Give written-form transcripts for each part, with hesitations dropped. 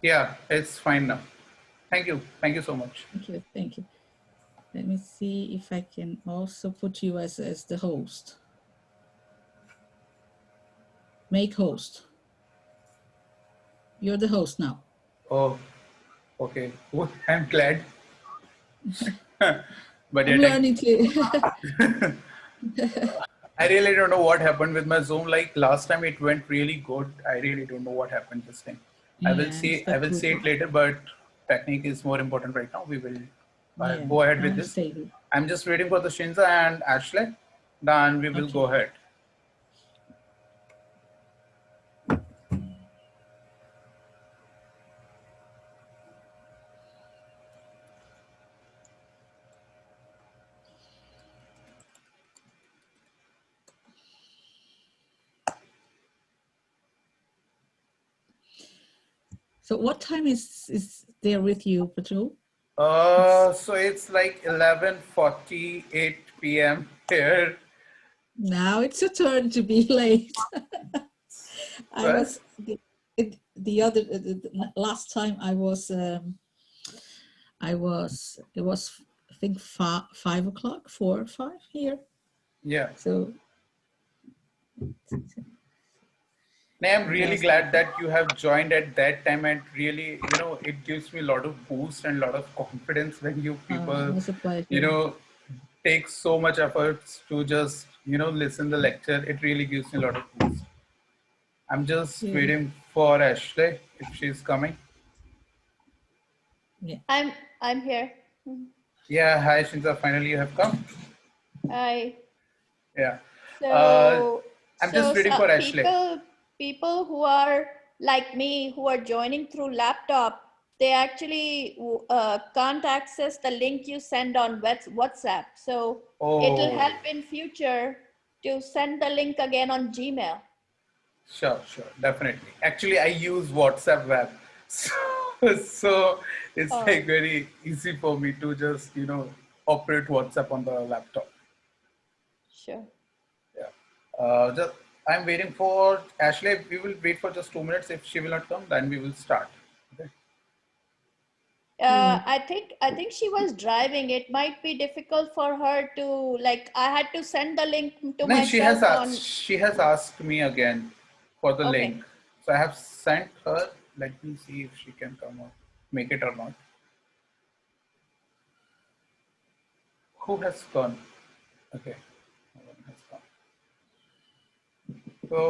Yeah, it's fine now. Thank you. Thank you so much. Thank you. Thank you. Let me see if I can also put you as the host. Make host. You're the host now. Oh, okay. Oh, I'm glad. But I'm yeah, learning to. I really don't know what happened with my Zoom. Like last time, it went really good. I really don't know what happened this time. I will Yeah, see. I stuck will with see it it. later. But technique is more important right now. We will Yeah, go ahead with I'm this. stable. I'm just waiting for the Shinza and Ashley. Then we will go Okay. ahead. So what time is there with you, Patrol? So it's like 11:48 p.m. here. Now it's your turn to be late. I Well, was the other the last time I was it was I think 5 o'clock, 4 or 5 here. yeah. So And I'm really that's glad that you have joined at that time, and really, it gives me a lot of boost and a lot of confidence when you it people, was a you pleasure. know, take so much efforts to just, listen the lecture. It really gives me a lot of boost. I'm just You, waiting for Ashley if she's coming. yeah. I'm here. Yeah, hi Shinza, finally you have come. Hi. Yeah. Uh, So I'm just waiting for Ashley. people who are like me who are joining through laptop, they actually can't access the link you send on WhatsApp. So it'll Oh, help in future to send the link again on Gmail. sure, sure, definitely. Actually, I use WhatsApp web, so it's Oh, like very easy for me to just operate WhatsApp on the laptop. sure. Yeah. Just I'm waiting for Ashley. We will wait for just 2 minutes. If she will not come, then we will start. Okay. Yeah. I think she was driving. It might be difficult for her to like. I had to send the link to No, myself on. she has asked me again for the link. Okay. So I have sent her. Let me see if she can come or make it or not. Who has gone? Okay. No one has gone. So,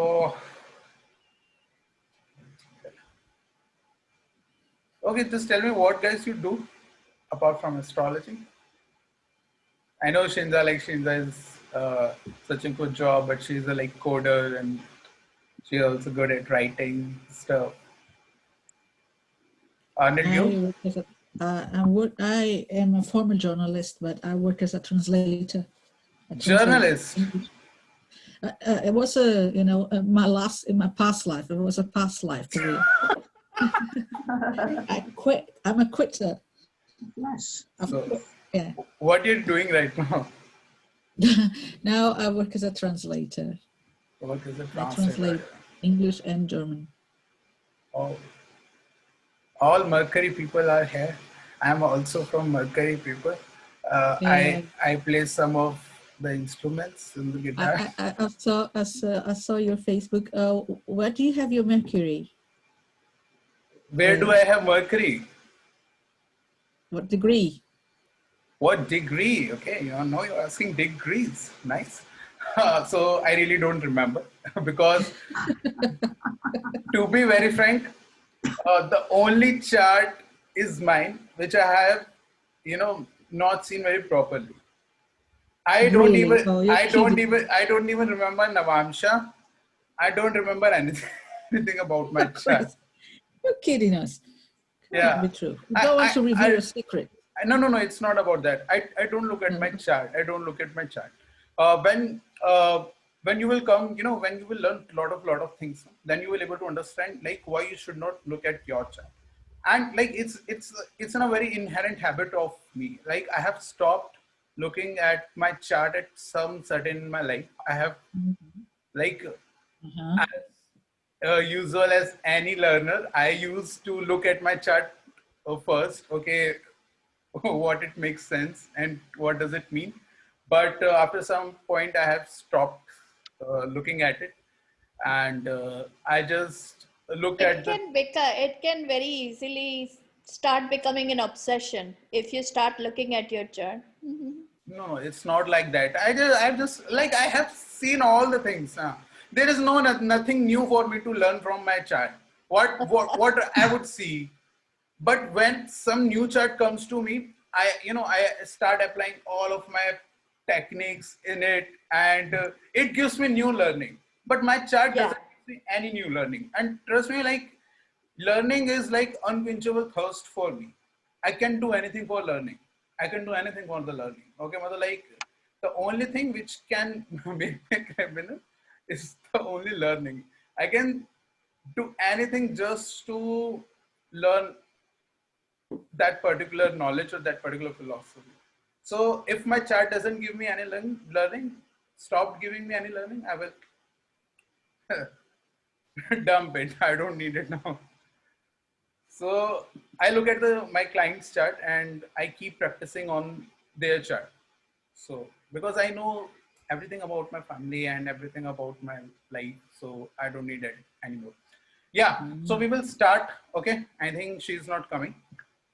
okay, just tell me what guys you do apart from astrology. I know Shinza is searching for a job, but she's a like coder and she's also good at writing stuff. Anil, you? I work as a I am a former journalist, but I work as a translator. I translate Journalist. English. It was in my past life. It was a past life career. I quit. I'm a quitter. Nice. So, Yeah. what you're doing right now? Now I work as a translator. Work as a I translator. translate English and German. Oh, all Mercury people are here. I'm also from Mercury people. Yeah. I play some of the instruments in the guitar. I saw your Facebook. Where do you have your Mercury? Where do I have Mercury? What degree? What degree? Okay, now you're asking degrees. Nice. So I really don't remember because, to be very frank, the only chart is mine, which I have, not seen very properly. Really? Oh, you're kidding. I don't even remember Navamsha. I don't remember anything, anything about my chart. You're kidding us. Cannot be Yeah. true. You don't want to reveal a secret. No, it's not about that. I don't look at my No. chart. I don't look at my chart. When you will come, when you will learn lot of things, then you will able to understand like why you should not look at your chart. And like it's in a very inherent habit of me. Like I have stopped looking at my chart at some certain in my life. I have Mhm. like Uh-huh. usual as any learner, I used to look at my chart first. Okay, what it makes sense and what does it mean. But after some point, I have stopped looking at it, and I just look at the. It can very easily start becoming an obsession if you start looking at your chart. No, it's not like that. I've just like I have seen all the things. There is nothing new for me to learn from my chart. What I would see, but when some new chart comes to me, I start applying all of my techniques in it, and it gives me new learning. But my chart Yeah. doesn't give me any new learning. And trust me, like learning is like unquenchable thirst for me. I can do anything for learning. I can do anything for the learning. Okay, mother, like the only thing which can make me a criminal is the only learning. I can do anything just to learn that particular knowledge or that particular philosophy. So if my chart doesn't give me any learning, stop giving me any learning, I will dump it. I don't need it now. So I look at my client's chart and I keep practicing on their chart. So because I know everything about my family and everything about my life, so I don't need it anymore. Yeah. So we will start. Okay. I think she's not coming.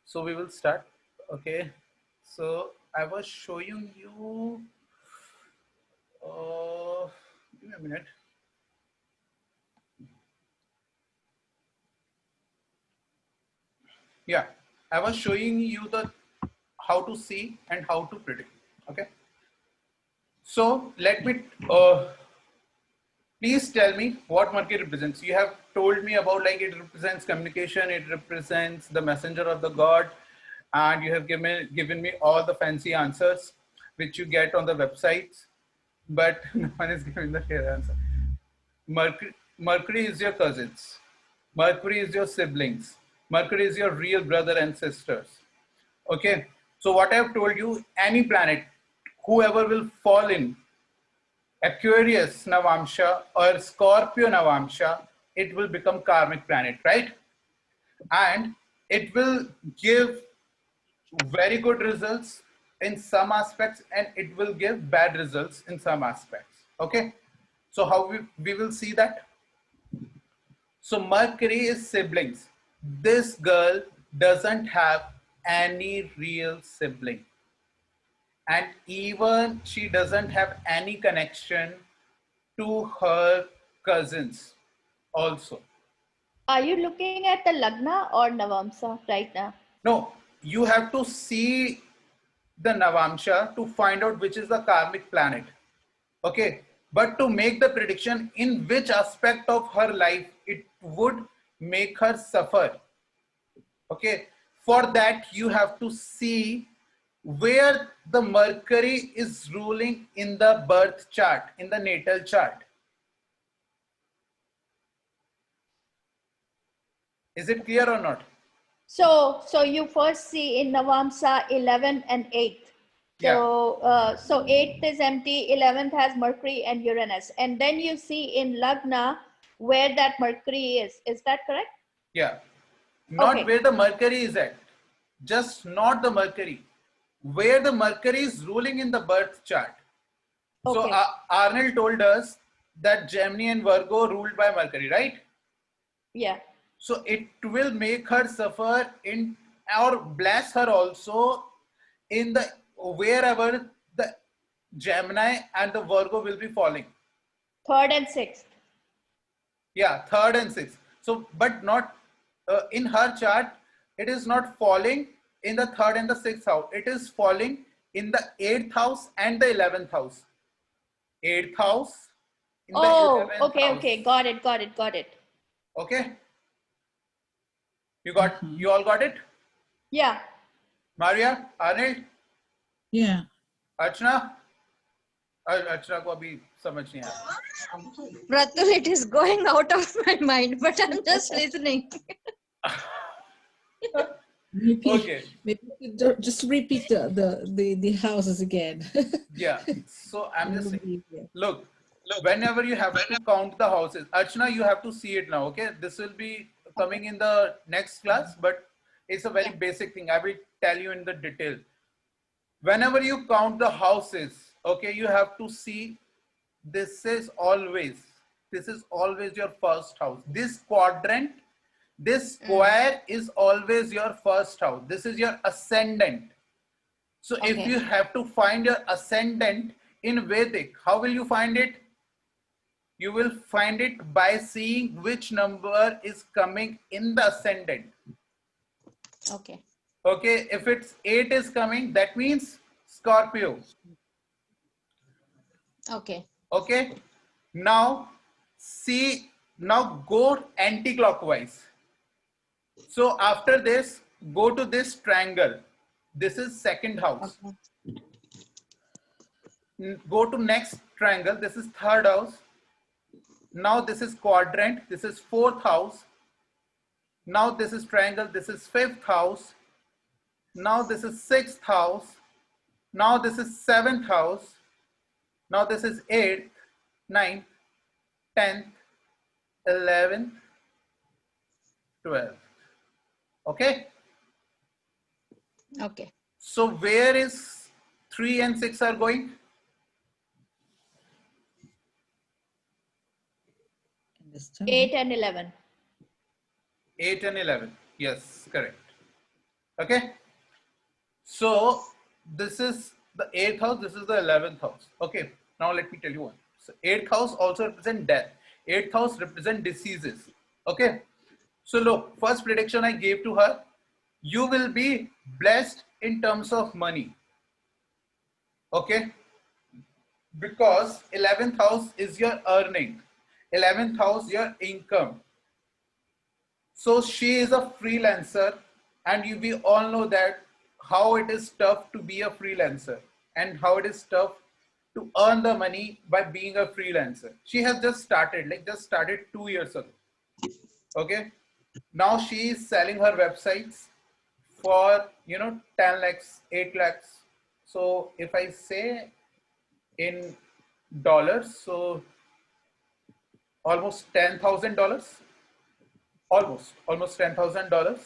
So we will start. Okay. So I was showing you. Give me a minute. Yeah, I was showing you the how to see and how to predict. Okay. So let me please tell me what Mercury represents. You have told me about like it represents communication, it represents the messenger of the god, and you have given me all the fancy answers which you get on the websites, but no one is giving the clear answer. Mercury is your cousins. Mercury is your siblings. Mercury is your real brother and sisters. Okay. So what I have told you, any planet, whoever will fall in Aquarius Navamsha or Scorpio Navamsha, it will become karmic planet, right? And it will give very good results in some aspects and it will give bad results in some aspects. Okay. So how we will see that? So Mercury is siblings. This girl doesn't have any real sibling. And even she doesn't have any connection to her cousins also. Are you looking at the Lagna or Navamsa right now? No, you have to see the Navamsha to find out which is the karmic planet. Okay. But to make the prediction in which aspect of her life it would make her suffer. Okay. For that, you have to see where the Mercury is ruling in the birth chart, in the natal chart. Is it clear or not? So you first see in Navamsa 11 and 8. So so 8th is empty, 11th has Mercury and Uranus, and then you see in Lagna where that Mercury is. Is that correct? Yeah. Not Okay. where the Mercury is at. Just not the Mercury. Where the Mercury is ruling in the birth chart. So Okay. Arnold told us that Gemini and Virgo ruled by Mercury, right? Yeah. So it will make her suffer in or bless her also in the wherever the Gemini and the Virgo will be falling. 3rd and 6th. Yeah, third and sixth. So, but not in her chart, it is not falling in the third and the sixth house. It is falling in the 8th house and the 11th house. 8th house in the Oh, 11th okay, house. okay. Got it, got it, got it. Okay. You all got it? Yeah. Maria, Arnold, Yeah. Archana? Archana को अभी समझ नहीं आया. Pratul, it is going out of my mind, but I'm just listening. Repeat, Okay. maybe just repeat the houses again. Yeah. So I'm just saying, look, whenever you have to count the houses, Archana, you have to see it now. Okay, this will be coming in the next class, but it's a very Yeah. basic thing. I will tell you in the detail. Whenever you count the houses, okay, you have to see this is always your first house. This quadrant, this Mm. square is always your first house. This is your ascendant. So if Okay. you have to find your ascendant in Vedic, how will you find it? You will find it by seeing which number is coming in the ascendant. Okay. Okay, if it's 8 is coming, that means Scorpio. Okay. Okay, now see, now go anti-clockwise. So after this, go to this triangle. This is second house. Okay. Go to next triangle. This is third house. Now this is quadrant. This is fourth house. Now this is triangle. This is fifth house. Now this is sixth house. Now this is seventh house. Now this is eighth, ninth, 10th, 11th, 12th. Okay. Okay. So where is 3 and 6 are going? in this time. 8 and 11. 8 and 11. Yes, correct. Okay. So this is the 8th house. This is the 11th house. Okay. Now let me tell you one. So 8th house also represent death. 8th house represent diseases. Okay. So look, first prediction I gave to her, you will be blessed in terms of money. Okay. Because 11th house is your earning. 11th house your income. So she is a freelancer, and we all know that how it is tough to be a freelancer and how it is tough to earn the money by being a freelancer. She has just started, like just started 2 years ago. Okay. Now she is selling her websites for 10 lakhs, 8 lakhs. So if I say in dollars, so almost $10,000, almost $10,000.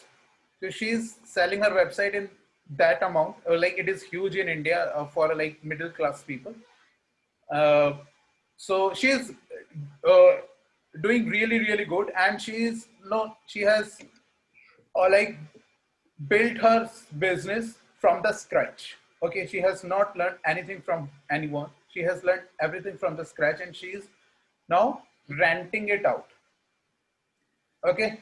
So she's selling her website in that amount. Like it is huge in India for like middle class people. Uh, so she's uh, doing really good, and she has like built her business from the scratch. Okay, she has not learned anything from anyone. She has learned everything from the scratch, and she's now renting it out. Okay,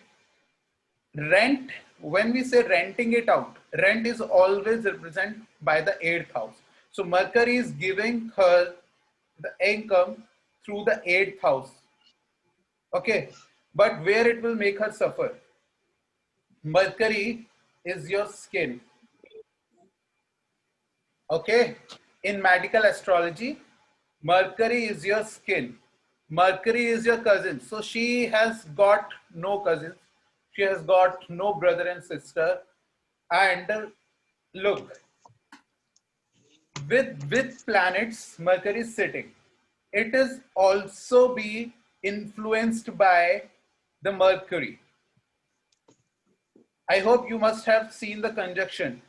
rent, when we say renting it out, rent is always represented by the 8th house. So Mercury is giving her the income through the 8th house. Okay, but where it will make her suffer? Mercury is your skin. Okay, in medical astrology, Mercury is your skin. Mercury is your cousin. So she has got no cousins. She has got no brother and sister. And look, with planets, Mercury is sitting. It is also be influenced by the Mercury. I hope you must have seen the conjunction.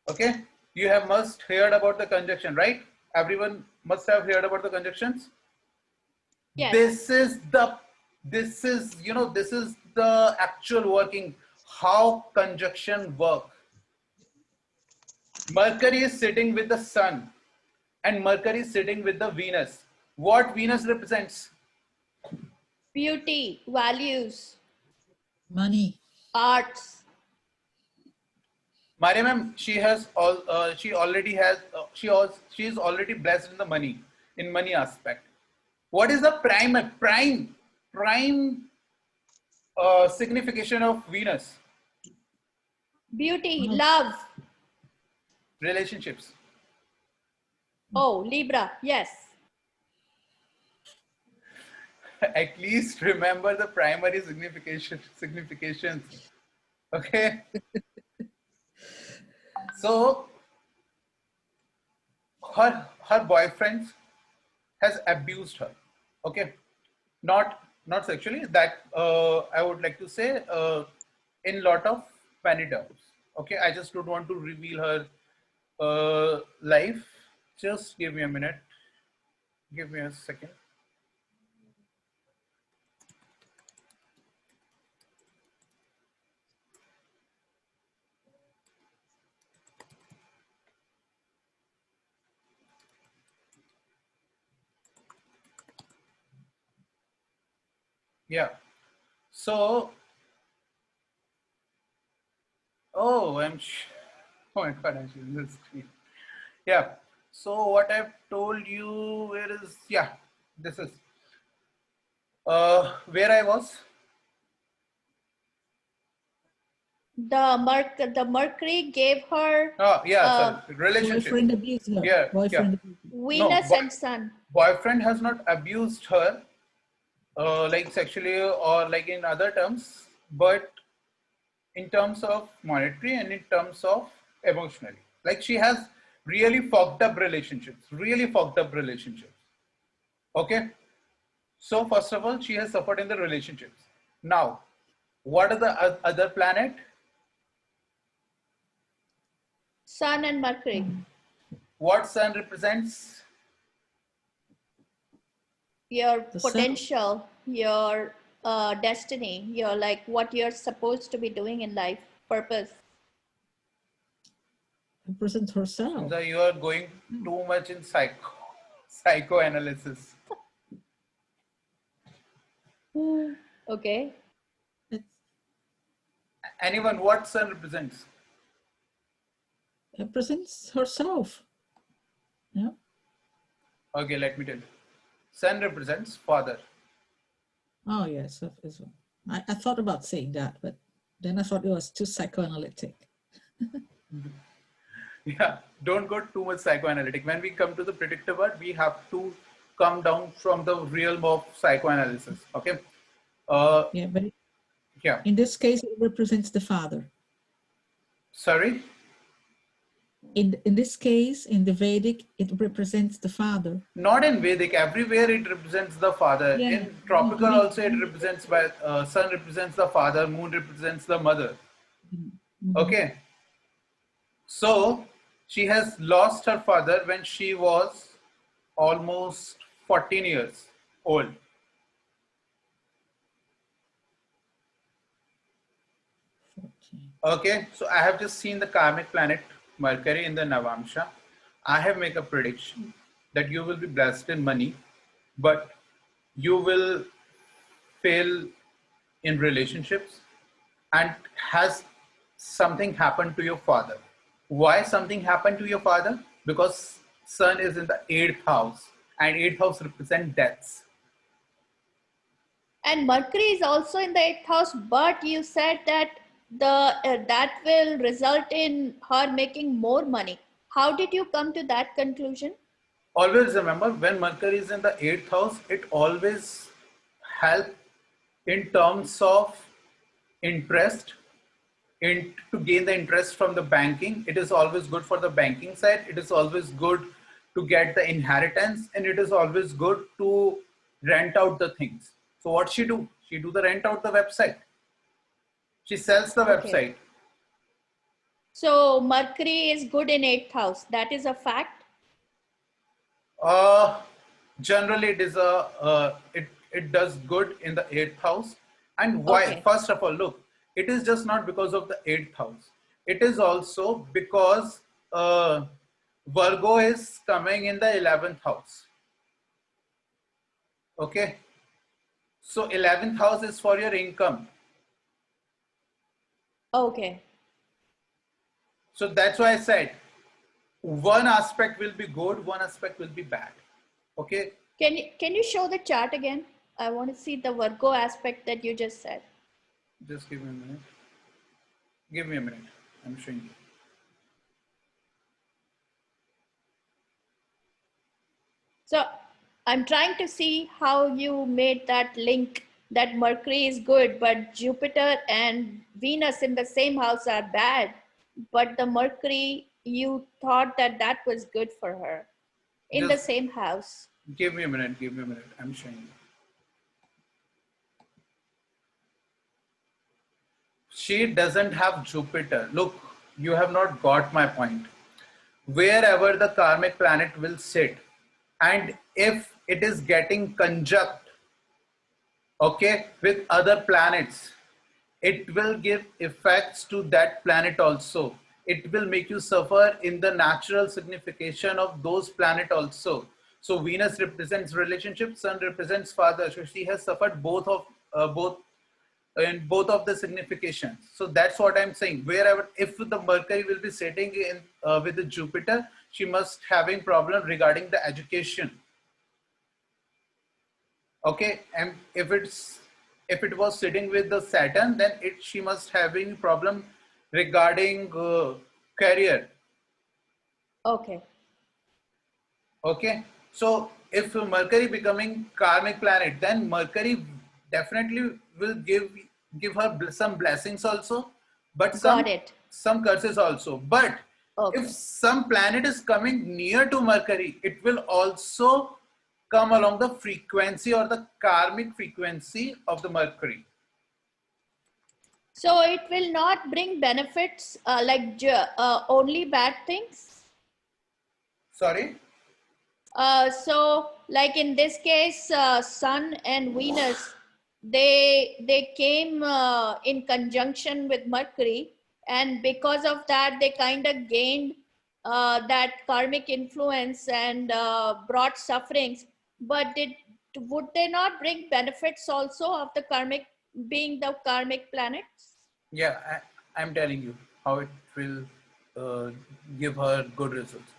Okay, you have must heard about the conjunction, right? Everyone must have heard about the conjunctions. Yes. This is the actual working, how conjunction work. Mercury is sitting with the sun, and Mercury is sitting with the Venus. What Venus represents? Beauty, values, Money. arts. Maria ma'am, she already has she is already blessed in the money, in money aspect. What is the prime signification of Venus? Beauty, Love. love. Relationships. Oh, Libra. Yes. At least remember the primary significations. Okay. So her boyfriend has abused her. Okay, not sexually. That I would like to say in lot of many terms. Okay, I just don't want to reveal her life. Just give me a minute. Give me a second. Yeah. So, oh, oh my God, I'm seeing this screen. Yeah. So what I've told you, where is, yeah, this is where I was. The Mercury gave her Oh, yeah, sorry, relationship. Boyfriend abused her. Yeah, yeah. Boyfriend abused her. No, Venus and Sun. boyfriend has not abused her, like sexually or like in other terms, but in terms of monetary and in terms of emotionally. Like she has really fucked up relationships, really fucked up relationships. Okay. So first of all, she has suffered in the relationships. Now, what are the other planet? Sun and Mercury. What sun represents? Your The sun. potential, your destiny, your like what you're supposed to be doing in life, purpose. Represents herself. So you are going too much in psychoanalysis. Okay. It Anyone, what sun represents? represents herself. Yeah. Okay, let me tell you. Sun represents father. Oh yes, I thought about saying that, but then I thought it was too psychoanalytic. Yeah, don't go too much psychoanalytic. When we come to the predictor part, we have to come down from the realm of psychoanalysis. Okay. Yeah, but Yeah. in this case, it represents the father. Sorry. In this case, in the Vedic, it represents the father. Not in Vedic. Everywhere it represents the father. Yeah, In tropical I mean, also it represents by sun represents the father, moon represents the mother. Okay. So she has lost her father when she was almost 14 years old. Okay, so I have just seen the karmic planet Mercury in the Navamsha. I have made a prediction that you will be blessed in money, but you will fail in relationships and has something happened to your father. Why something happened to your father? Because sun is in the 8th house and 8th house represent deaths. And Mercury is also in the 8th house, but you said that that will result in her making more money. How did you come to that conclusion? Always remember when Mercury is in the 8th house, it always help in terms of interest to gain the interest from the banking. It is always good for the banking side. It is always good to get the inheritance, and it is always good to rent out the things. So what she do? She do the rent out the website. She sells the Okay. website. So Mercury is good in 8th house. That is a fact. Uh, Generally, it is it does good in the 8th house. And why? Okay. First of all, look, it is just not because of the 8th house. It is also because Virgo is coming in the 11th house. Okay. So 11th house is for your income. Okay. So that's why I said one aspect will be good, one aspect will be bad. Okay. Can you show the chart again? I want to see the Virgo aspect that you just said. Just give me a minute. Give me a minute. I'm showing you. So I'm trying to see how you made that link that Mercury is good, but Jupiter and Venus in the same house are bad. But the Mercury, you thought that that was good for her in the Just same house. give me a minute. Give me a minute. I'm showing you. she doesn't have Jupiter. Look, you have not got my point. Wherever the karmic planet will sit, and if it is getting conjunct, okay, with other planets, it will give effects to that planet also. It will make you suffer in the natural signification of those planet also. So Venus represents relationship, Sun represents father. So she has suffered both in both of the significations. So that's what I'm saying. Wherever, if the Mercury will be sitting in with the Jupiter, she must having problem regarding the education. Okay, and if it was sitting with the Saturn, then she must having problem regarding career. Okay. Okay, so if Mercury becoming karmic planet, then Mercury definitely will give her some blessings also, but Got it. some curses also. But if Okay. some planet is coming near to Mercury, it will also come along the frequency or the karmic frequency of the Mercury. So it will not bring benefits only bad things. Sorry. So like in this case, Sun and Venus, they came in conjunction with Mercury, and because of that, they kind of gained that karmic influence and brought sufferings. But would they not bring benefits also of the karmic being the karmic planets? Yeah, I'm telling you how it will uh, give her good results.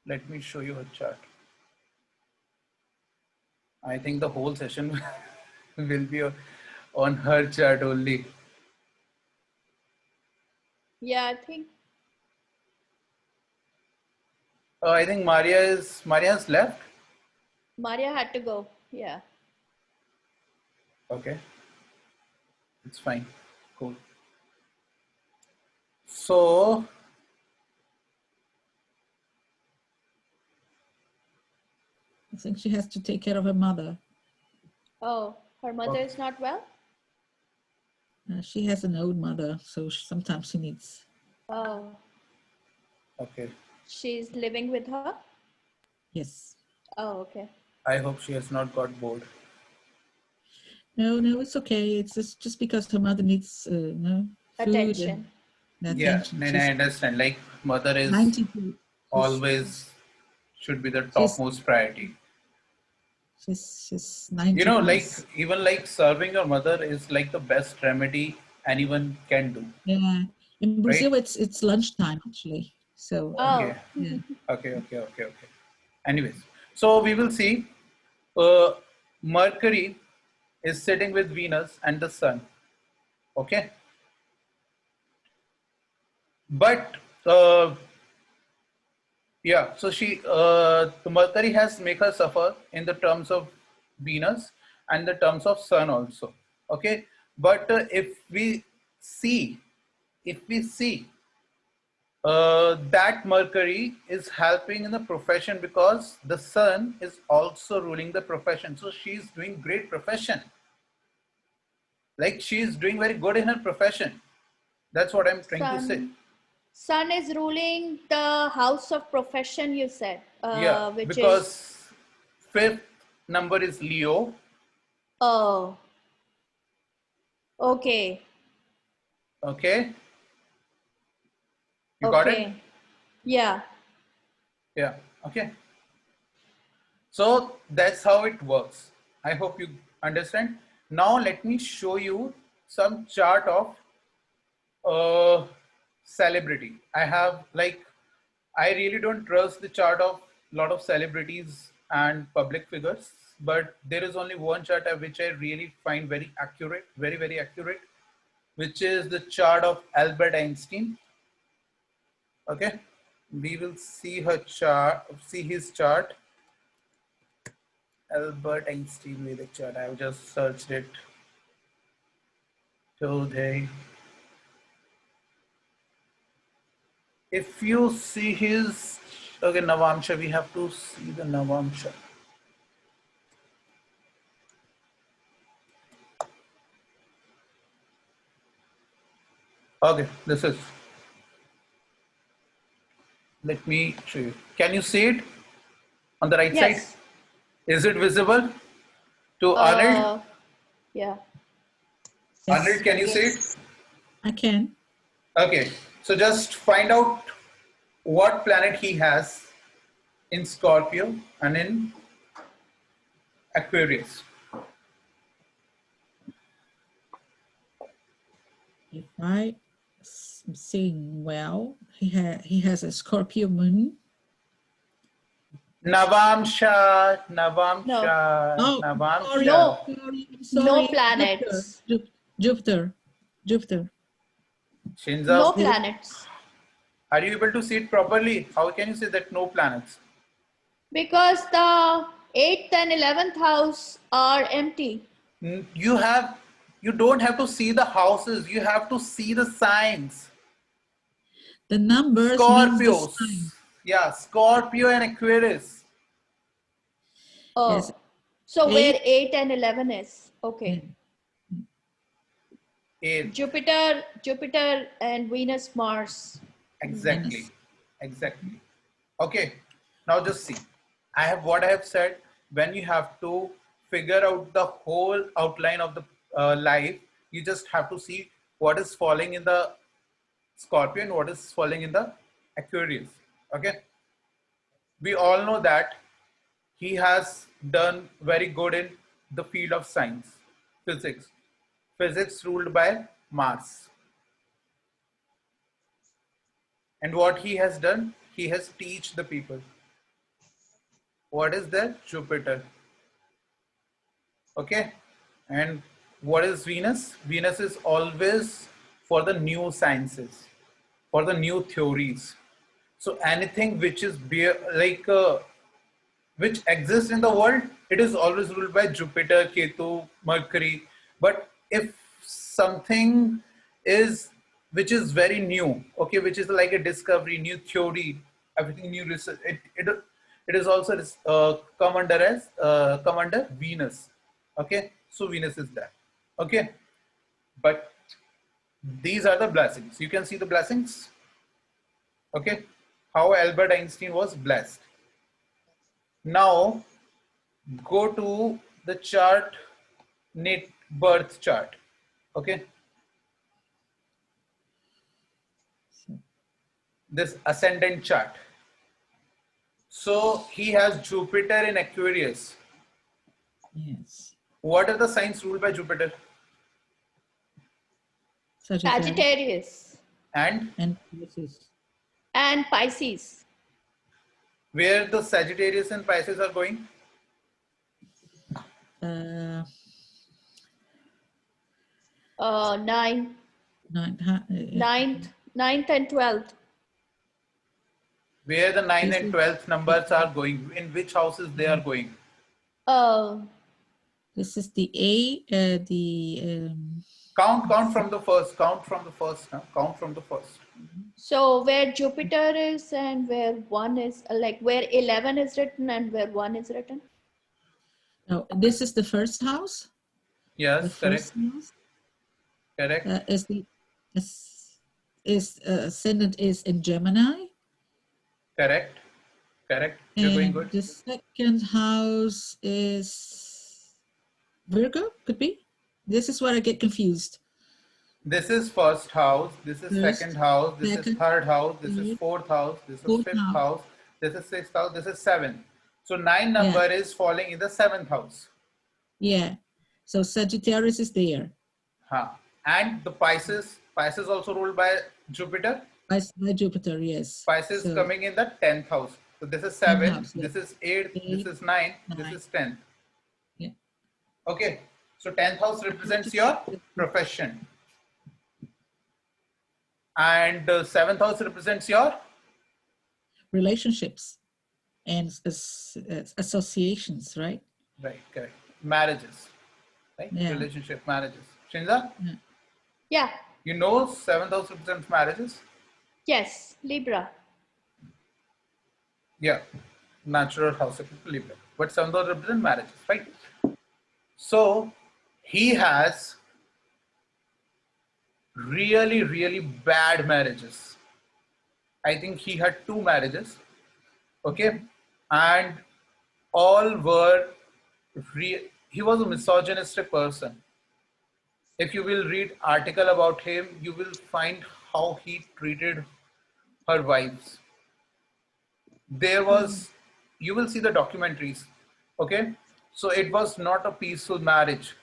Let me show you her chart. I think the whole session will be on her chart only. Yeah, I think. I think Maria has left. Maria had to go. Yeah. Okay, it's fine. Cool. So I think she has to take care of her mother. Oh, her mother Okay. is not well? She has an old mother, so sometimes she needs. Oh, Okay. she's living with her? Yes. Oh, okay. I hope she has not got bored. No, it's okay. It's just because her mother needs food Attention. and Yeah, attention. and I understand. Like mother is 92. always should be the she's topmost priority. she's 90 You know, like plus. even like serving your mother is like the best remedy anyone can do, Yeah. In right? Brazil, it's lunchtime actually. So Oh, Okay. yeah. Okay. Anyways, so we will see. Uh, Mercury is sitting with Venus and the Sun. Okay, but yeah. So the Mercury has make her suffer in the terms of Venus and the terms of Sun also. Okay, but see, if we see that Mercury is helping in the profession because the Sun is also ruling the profession. So she's doing great profession. Like she's doing very good in her profession. That's what I'm trying to say. Sun is ruling the house of profession, you said, Yeah, which is, because fifth number is Leo. oh, okay, Okay, you got it? okay. Yeah, Yeah. Okay. So that's how it works. I hope you understand. Now let me show you some chart of celebrity. I have like I really don't trust the chart of lot of celebrities and public figures, but there is only one chart which I really find very accurate, very accurate, which is the chart of Albert Einstein. Okay, we will see her chart, see his chart. Albert Einstein with the chart. I've just searched it today. If you see his, okay, Navamsha, we have to see the Navamsha. Okay, this is. Let me show you. Can you see it on the right side? Yes. Is it visible to Arnold? Uh, yeah. Yes, Arnold, can you see it? I can. Okay, so just find out what planet he has in Scorpio and in Aquarius. If I am seeing well, he has a Scorpio moon. Navamsha, No. Navamsha, Oh, Navamsha. No. sorry. No planets. Jupiter. No Shinza, planets. are you able to see it properly? How can you say that no planets? Because the 8th and 11th house are empty. You don't have to see the houses. You have to see the signs. The numbers means the Scorpios. sign. Yeah, Scorpio and Aquarius. Oh. Yes. So where 8. 8 and 11 is. Okay. Eight. Jupiter and Venus, Mars. Exactly. Venus. Exactly. Okay. Now just see. What I have said. When you have to figure out the whole outline of the life, you just have to see what is falling in the Scorpio and what is falling in the Aquarius. Okay. We all know that he has done very good in the field of science, physics. Physics ruled by Mars. And what he has done, he has teach the people. What is there? Jupiter. Okay. And what is Venus? Venus is always for the new sciences, for the new theories. So anything which is which exists in the world, it is always ruled by Jupiter, Ketu, Mercury. But if something is which is very new, okay, which is like a discovery, new theory, everything new research, it is also come under Venus. Okay, so Venus is there. Okay, but these are the blessings. You can see the blessings. Okay, how Albert Einstein was blessed. Now go to the chart, birth chart. Okay, this ascendant chart. So he has Jupiter in Aquarius. Yes. What are the signs ruled by Jupiter? Sagittarius And And Pisces. and Pisces. where the Sagittarius and Pisces are going? Uh, 9th, nine, 9th and 12th. Where the 9th This and is- 12th numbers are going? In which houses they are going? this is the A, Count from the first. Count from the first. Huh? Count from the first. So where Jupiter is and where 1 is, like where 11 is written and where 1 is written. no, this is the first house. The Yes, correct. first house Correct. is ascendant is in Gemini. Correct. Correct. You're going And good. the second house is Virgo, could be. This is where I get confused. This is first house. This is First, second house. This is second, third house. This is third, fourth house. This is fourth fifth house. house. This is sixth house. This is seventh. So 9 number is falling in the seventh house. Yeah. So Sagittarius is there. Huh. And the Pisces also ruled by Jupiter. By Jupiter, yes. Pisces So, coming in the 10th house. So this is 10th 7, house, yeah. this is 8, this 8, is 9, this 9. is 10. Yeah. Okay. So 10th house represents your profession. And 7th house represents your relationships and associations, right? right, correct. Marriages. Right? Yeah. Relationship, marriages. Shinza, Yeah. you know 7th house represents marriages? Yes. Libra. Yeah. Natural house of Libra. But 7th house represents marriages, right? So he has really, really bad marriages. I think he had 2 marriages, okay, and all were he was a misogynistic person. If you will read article about him, you will find how he treated her wives. There was, you will see the documentaries, okay. So it was not a peaceful marriage.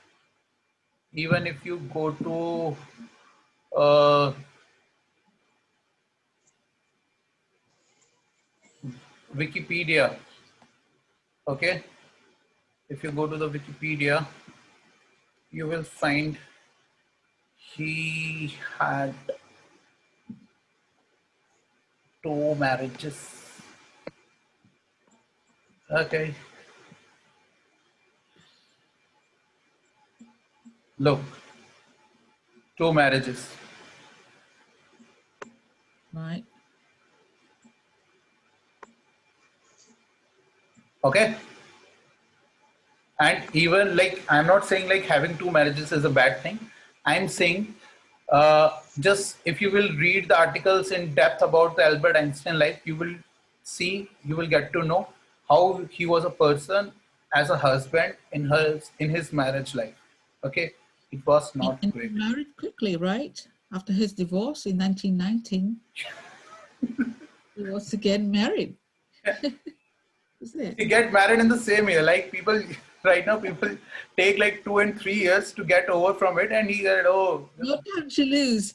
Even if you go to uh, Wikipedia, okay, if you go to the Wikipedia, you will find he had 2 marriages, okay. Look, 2 marriages, Right. okay. And even like, I'm not saying like having 2 marriages is a bad thing. I'm saying just if you will read the articles in depth about the Albert Einstein life, you will see, you will get to know how he was a person as a husband in his marriage life. Okay, it was not And he great. married quickly, right? After his divorce in 1919, he was again married. Isn't it? He get married in the same year. Like people right now, people take like 2 and 3 years to get over from it, and he said, "Oh, No time to lose.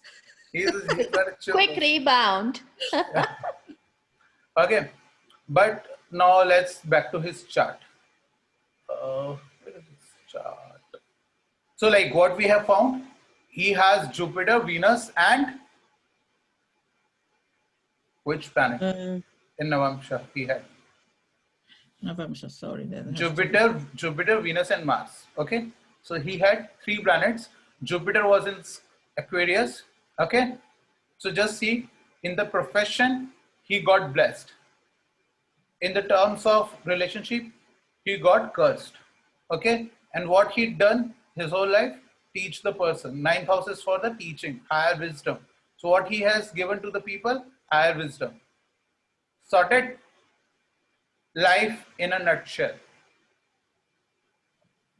he's got a chill." Quick rebound. Okay, but now let's back to his chart. Where is his chart? So, like what we have found, he has Jupiter, Venus, and which planet in Navamsha he had? I'm so sorry. That has to be- Jupiter, Venus, and Mars. Okay, so he had 3 planets. Jupiter was in Aquarius. Okay, so just see, in the profession he got blessed. In the terms of relationship, he got cursed. Okay, and what he done his whole life? Teach the person. 9th house is for the teaching, higher wisdom. So what he has given to the people? Higher wisdom. Sorted life in a nutshell.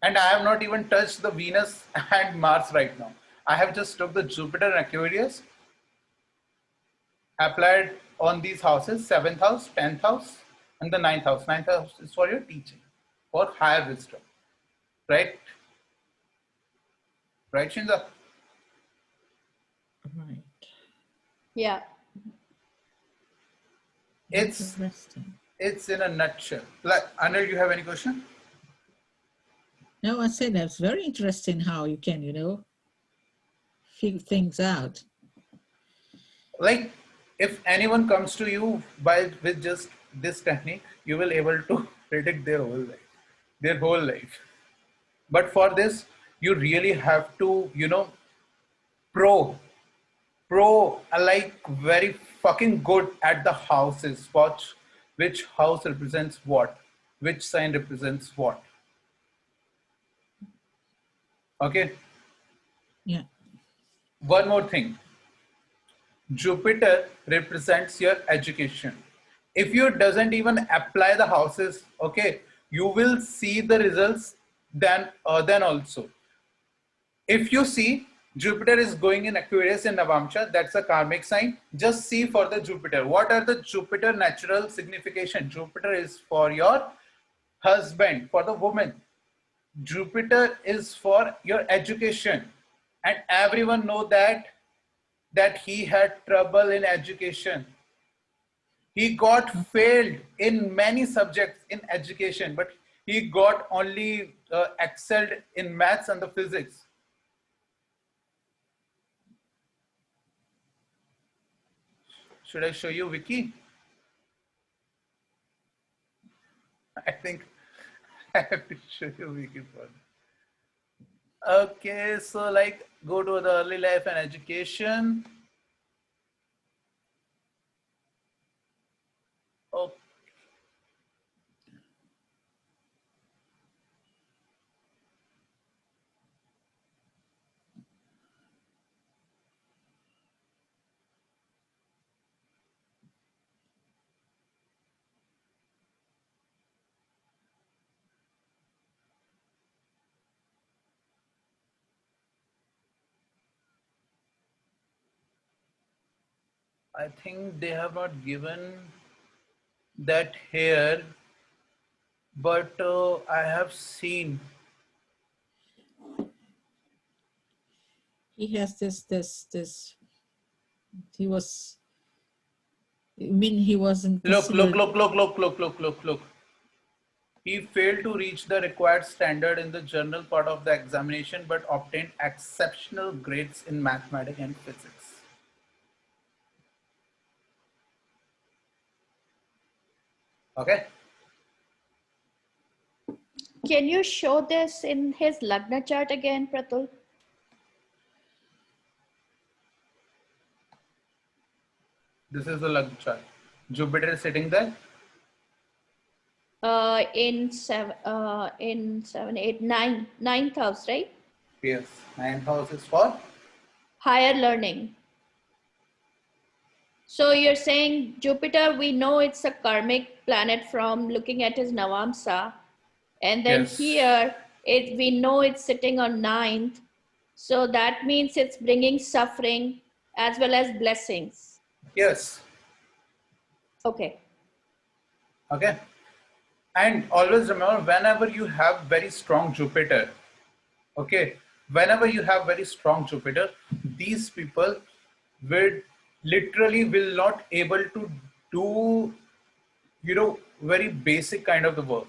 And I have not even touched the Venus and Mars right now. I have just took the Jupiter and Aquarius, applied on these houses, 7th house, 10th house, and the 9th house. 9th house is for your teaching, for higher wisdom. Right? Right, Shinza? Right. Yeah. It's Interesting. it's in a nutshell. Like, Anil, you have any question? No, I said that's very interesting how you can, figure things out. Like, if anyone comes to you with just this technique, you will able to predict their whole life. But for this, you really have to, pro, like very fucking good at the houses. Watch which house represents what, which sign represents what. Okay. Yeah. One more thing. Jupiter represents your education. If you doesn't even apply the houses, okay, you will see the results then also. If you see Jupiter is going in Aquarius in Navamsha, that's a karmic sign. Just see for the Jupiter. What are the Jupiter natural signification? Jupiter is for your husband, for the woman. Jupiter is for your education. And everyone know that he had trouble in education. He got failed in many subjects in education, but he got only excelled in maths and the physics. Should I show you Wiki? I think I have to show you Wiki first. Okay, so like go to the early life and education. Oh, I think they have not given that here, but I have seen. He has this. He was. I mean, he wasn't Look, considered. look. He failed to reach the required standard in the general part of the examination, but obtained exceptional grades in mathematics and physics. Okay. Can you show this in his Lagna chart again, Pratul? This is the lug chart. Jupiter is sitting there. In seven, eight, nine, ninth house, right? Yes. Ninth house is for. Higher learning. So you're saying Jupiter, we know it's a karmic planet from looking at his Navamsa. And then Yes. here, we know it's sitting on ninth. So that means it's bringing suffering as well as blessings. Yes. Okay. Okay. And always remember, whenever you have very strong Jupiter, okay, whenever you have very strong Jupiter, these people will literally will not able to do, very basic kind of the work.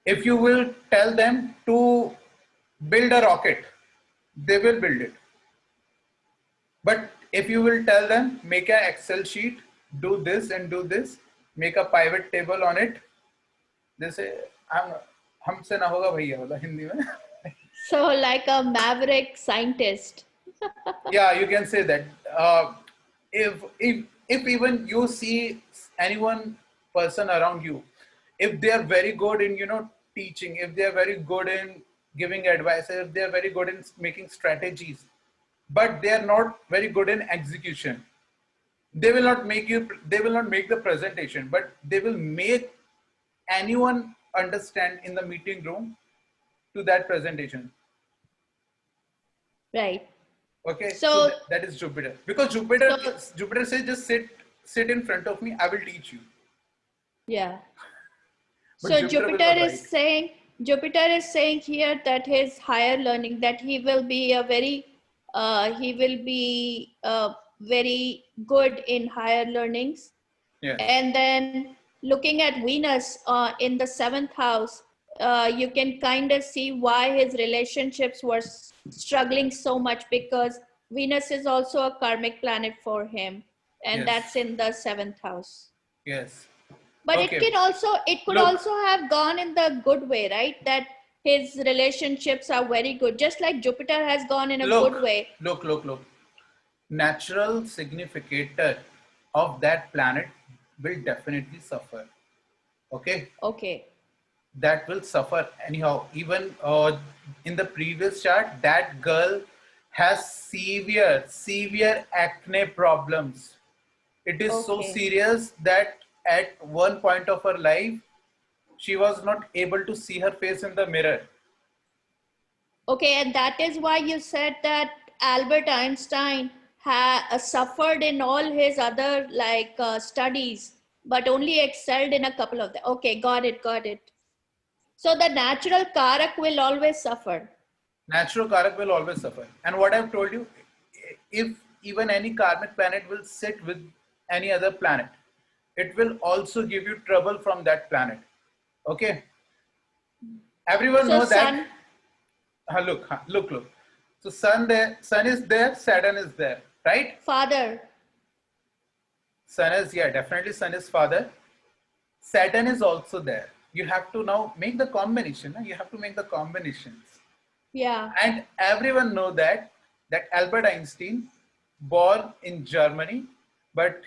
If you will tell them to build a rocket, they will build it. But if you will tell them, make an Excel sheet, do this and do this, make a pivot table on it, they say, हमसे ना होगा भैया बोला हिंदी में. So like a maverick scientist. Yeah, you can say that. If even you see anyone person around you, if they are very good in teaching, if they are very good in giving advice, if they are very good in making strategies, but they are not very good in execution, they will not make the presentation, but they will make anyone understand in the meeting room to that presentation. Right. Okay, So that is Jupiter, because Jupiter says just sit in front of me, I will teach you. yeah. But So Jupiter will Jupiter not is saying here that his higher learning, that he will be very good in higher learnings. Yeah. And then looking at Venus in the seventh house, you can kind of see why his relationships were struggling so much, because Venus is also a karmic planet for him, and Yes. that's in the seventh house. Yes. But Okay. it could Look. also have gone in the good way, right? That his relationships are very good, just like Jupiter has gone in a good way. Look. Natural significator of that planet will definitely suffer. Okay. Okay. That will suffer anyhow. Even in the previous chart, that girl has severe acne problems. It is so Okay. serious that at one point of her life, she was not able to see her face in the mirror. Okay, and that is why you said that Albert Einstein suffered in all his other studies, but only excelled in a couple of them. Okay, got it. So the natural Karak will always suffer. Natural Karak will always suffer. And what I've told you, if even any karmic planet will sit with any other planet, it will also give you trouble from that planet. Okay? Everyone So know that. Sun, Look. So sun is there, Saturn is there, right? Father. Sun is, yeah, definitely Sun is father. Saturn is also there. You have to now make the combination. You have to make the combinations. Yeah. And everyone know that Albert Einstein, born in Germany, but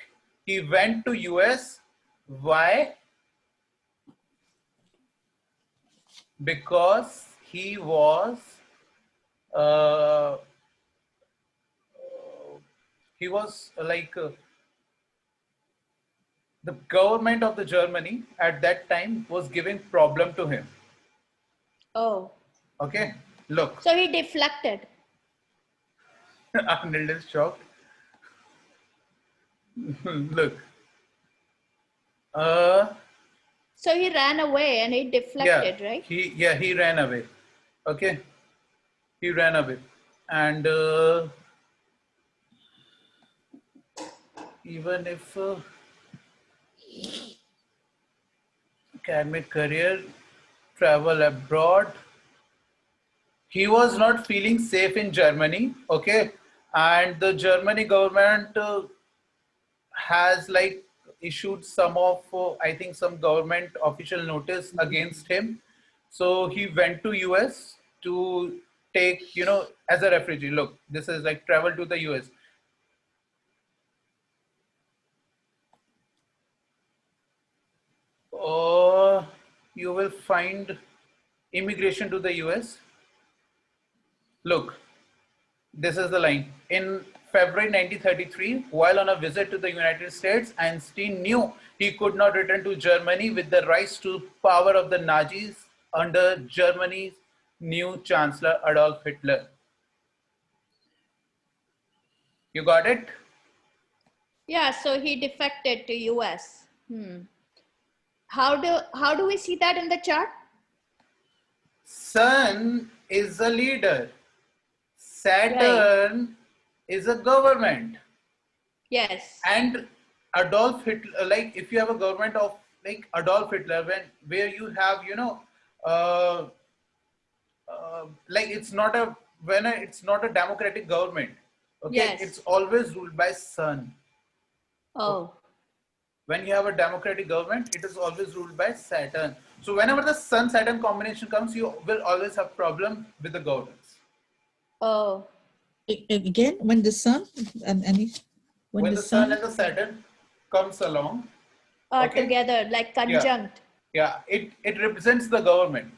he went to US. Why? Because he was the government of the Germany at that time was giving problem to him. Oh. Okay, look. So he deflected. Arnold is shocked. Look. Uh, So he ran away and he deflected, right? he ran away. Okay, he ran away, and even if academic career, travel abroad, he was not feeling safe in Germany. Okay, and the Germany government has like issued some of I think some government official notice against him. So he went to US to take, as a refugee. Look, this is like travel to the US. Or you will find immigration to the US. Look, this is the line. In February 1933, while on a visit to the United States, Einstein knew he could not return to Germany with the rise to power of the Nazis under Germany's new Chancellor Adolf Hitler. You got it? Yeah, so he defected to US. How do we see that in the chart? Sun is a leader. Saturn is a government. Yes. And Adolf Hitler, like if you have a government of like Adolf Hitler, where you have, uh, like it's not a it's not a democratic government. Okay, Yes. it's always ruled by Sun. Oh. When you have a democratic government, it is always ruled by Saturn. So whenever the Sun Saturn combination comes, you will always have problem with the governance. Oh. Again, when the sun and When the Sun and the Saturn comes along, okay, Together, like conjunct. yeah, it represents the government.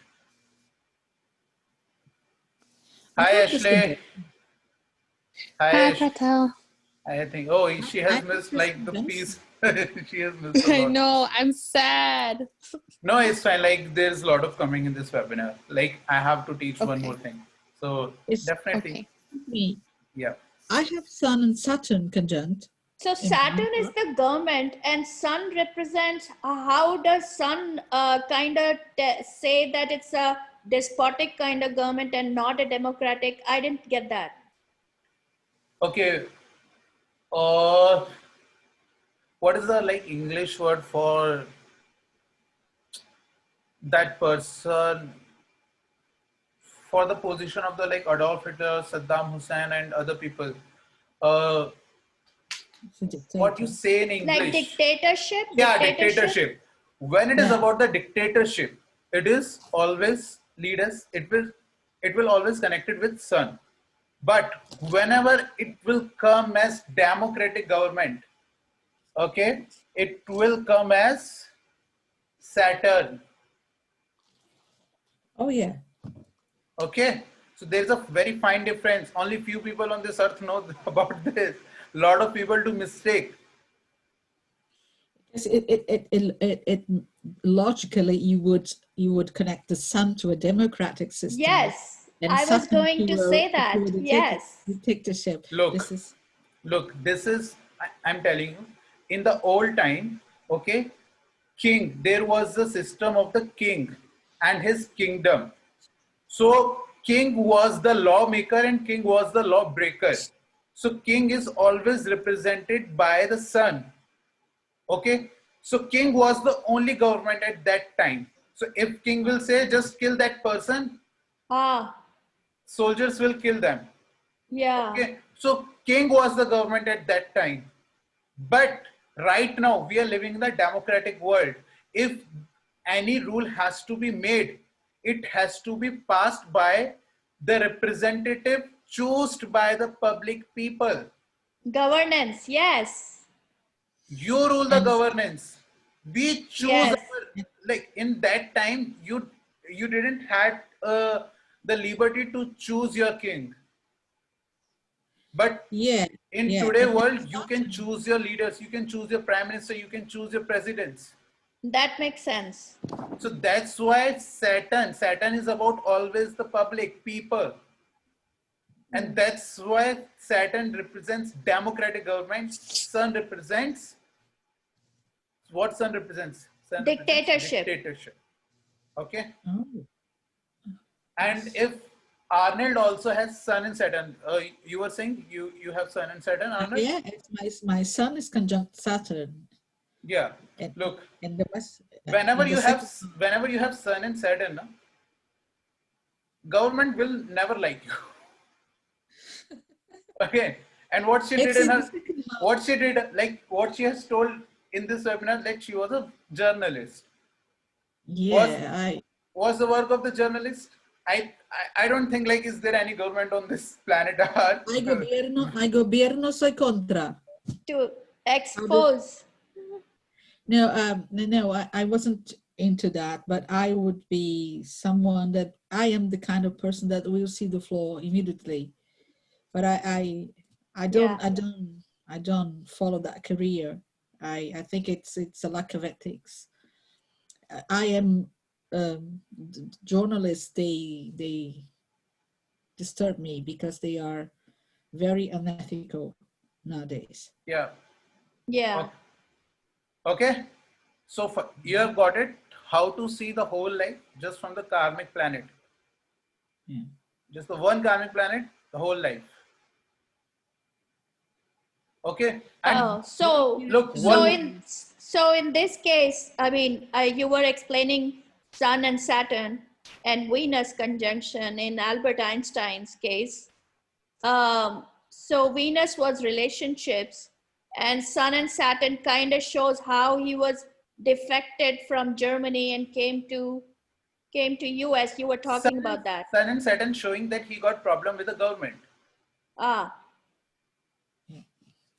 Hi, Ashley. Hi, Patel. I think. Oh, she has missed like the piece. She has missed a I lot. know, I'm sad. No, it's fine. Like there's a lot of coming in this webinar. Like I have to teach one Okay. more thing. So It's definitely, Okay. me. yeah. I have Sun and Saturn conjunct. So Saturn is the government and Sun represents, how does Sun kind of say that it's a despotic kind of government and not a democratic? I didn't get that. Okay. What is the like English word for that person for the position of the like Adolf Hitler, Saddam Hussein, and other people? It's a dictator. What you say in English? Like dictatorship? Yeah, dictatorship. When it is about the dictatorship, it is always leaders. It will always connected with Sun. But whenever it will come as democratic government, okay, it will come as Saturn. Oh yeah. Okay, so there is a very fine difference. Only few people on this earth know about this. Lot of people do mistake. Yes, it logically you would connect the sun to a democratic system. Yes, and I was Saturn going to say that. Yes. Dictatorship. Look, this is, I'm telling you, in the old time, okay, king, there was the system of the king and his kingdom. So king was the lawmaker and king was the lawbreaker. So king is always represented by the sun. Okay, so king was the only government at that time. So if king will say just kill that person, soldiers will kill them. Yeah. Okay, so king was the government at that time. But right now we are living in the democratic world. If any rule has to be made, it has to be passed by the representative chosen by the public people. Governance, yes. You rule the governance. We choose. Yes. Like in that time, you didn't had the liberty to choose your king. But in today's world, you can choose your leaders. You can choose your prime minister. You can choose your presidents. That makes sense. So that's why Saturn is about always the public people. And that's why Saturn represents democratic government. Sun represents what? Sun represents? Sun represents Dictatorship. dictatorship. Okay. Oh, And if Arnold also has Sun and Saturn, you were saying you have Sun and Saturn, Arnold? yeah, it's my son is conjunct Saturn. Yeah. And, Look, and the West, whenever and the you have Sun and Saturn, no, government will never like you. Okay. And what she did It's in in the her, second house. what she did, like what she has told in this webinar, that she was a journalist. Yeah, Was the work of the journalist? I don't think like is there any government on this planet Earth. I gobierno soy contra. To expose. No, I wasn't into that, but I would be someone that I am the kind of person that will see the flaw immediately. But I don't follow that career. I think it's a lack of ethics. I am journalists. They disturb me because they are very unethical nowadays. Yeah. Yeah. Okay. So you have got it. How to see the whole life just from the karmic planet. Yeah. Just the one karmic planet, the whole life. Okay. And look, so in this case, I mean, you were explaining Sun and Saturn and Venus conjunction in Albert Einstein's case. So Venus was relationships, and Sun and Saturn kind of shows how he was defected from Germany and came to US. You were talking about that. Sun and Saturn showing that he got problem with the government. Ah.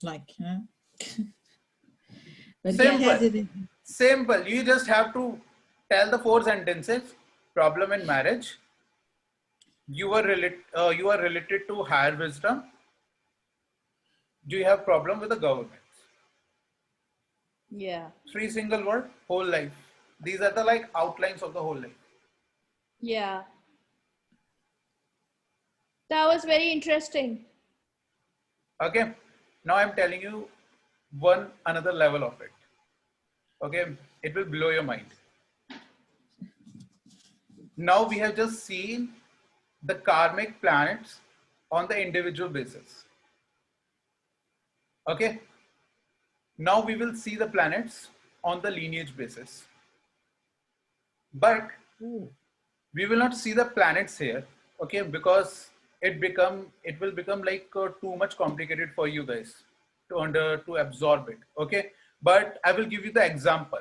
Like, huh? But Simple. Simple. You just have to tell the 4 sentences. Problem in marriage. You are related to higher wisdom. Do you have problem with the government? Yeah. 3 single word, whole life. These are the like outlines of the whole life. Yeah. That was very interesting. Okay. Now I'm telling you another level of it. Okay. It will blow your mind. Now we have just seen the karmic planets on the individual basis. Okay. Now we will see the planets on the lineage basis. But we will not see the planets here, okay, because it will become like too much complicated for you guys to absorb it, okay. But I will give you the example,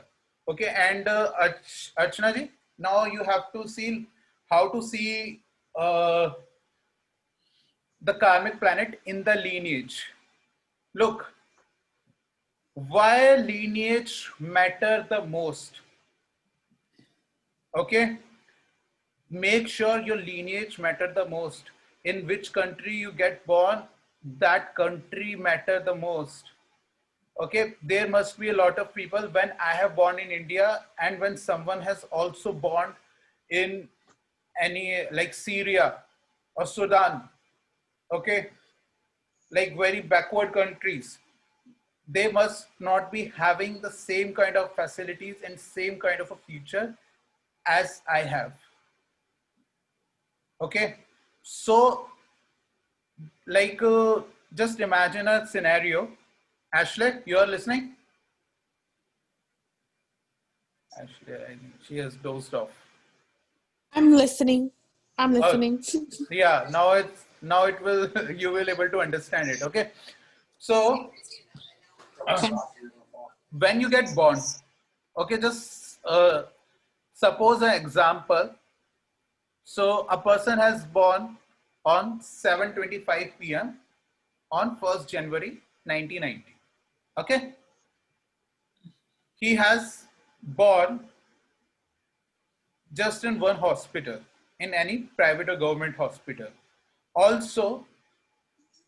okay. And Archana ji, now you have to see how to see the karmic planet in the lineage. Look, why lineage matter the most? Okay, make sure your lineage matter the most. In which country you get born, that country matter the most. Okay, there must be a lot of people when I have born in India and when someone has also born in any like Syria or Sudan, okay, like very backward countries, they must not be having the same kind of facilities and same kind of a future as I have. Okay, so like just imagine a scenario. Ashley, you are listening? Ashley, I think she has dozed off. I'm listening. I'm listening. Yeah, now it will you will able to understand it. Okay, so when you get born, okay, just suppose an example. So a person has born on 7:25 p.m. on 1st January 1990. Okay, he has born just in one hospital, in any private or government hospital. Also,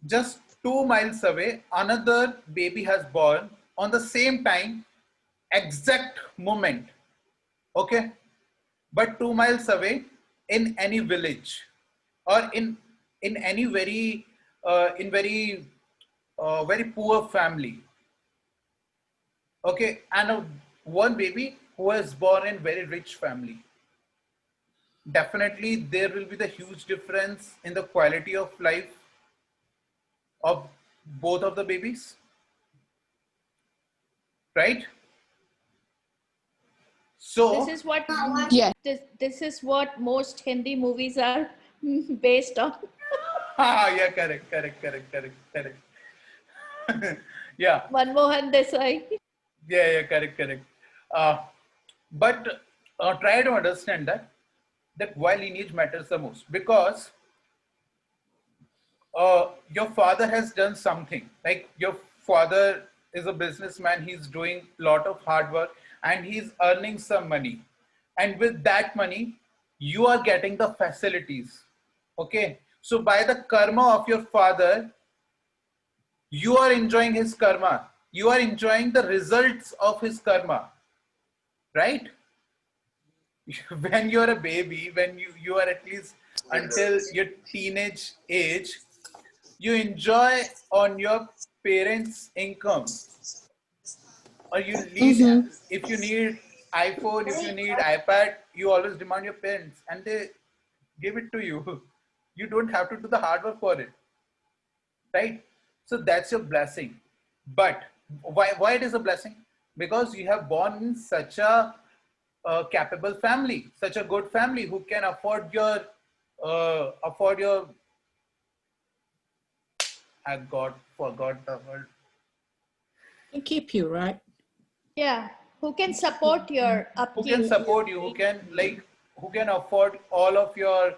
just 2 miles away, another baby has born on the same time, exact moment. Okay, but 2 miles away in any village or in in any very very poor family, okay, and one baby who is born in very rich family, definitely there will be the huge difference in the quality of life of both of the babies, right? This So is what Yes. this is what most Hindi movies are based on. yeah, correct. Yeah, Manmohan Desai. yeah, correct. Uh, but try to understand that why lineage matters the most, because your father has done something, like your father is a businessman, he's doing a lot of hard work and he's earning some money, and with that money you are getting the facilities, okay? So by the karma of your father, you are enjoying his karma, you are enjoying the results of his karma, right? When you're a baby, when you are at least until your teenage age, you enjoy on your parents' income, or you need, if you need iPhone, if you need iPad, you always demand your parents and they give it to you. You don't have to do the hard work for it, right? So that's your blessing. But why it is a blessing? Because you have born in such a capable family, such a good family who can afford your, I got forgot the word. Can keep you, right? Yeah, who can support your Who can upkeep, support you, who can afford all of your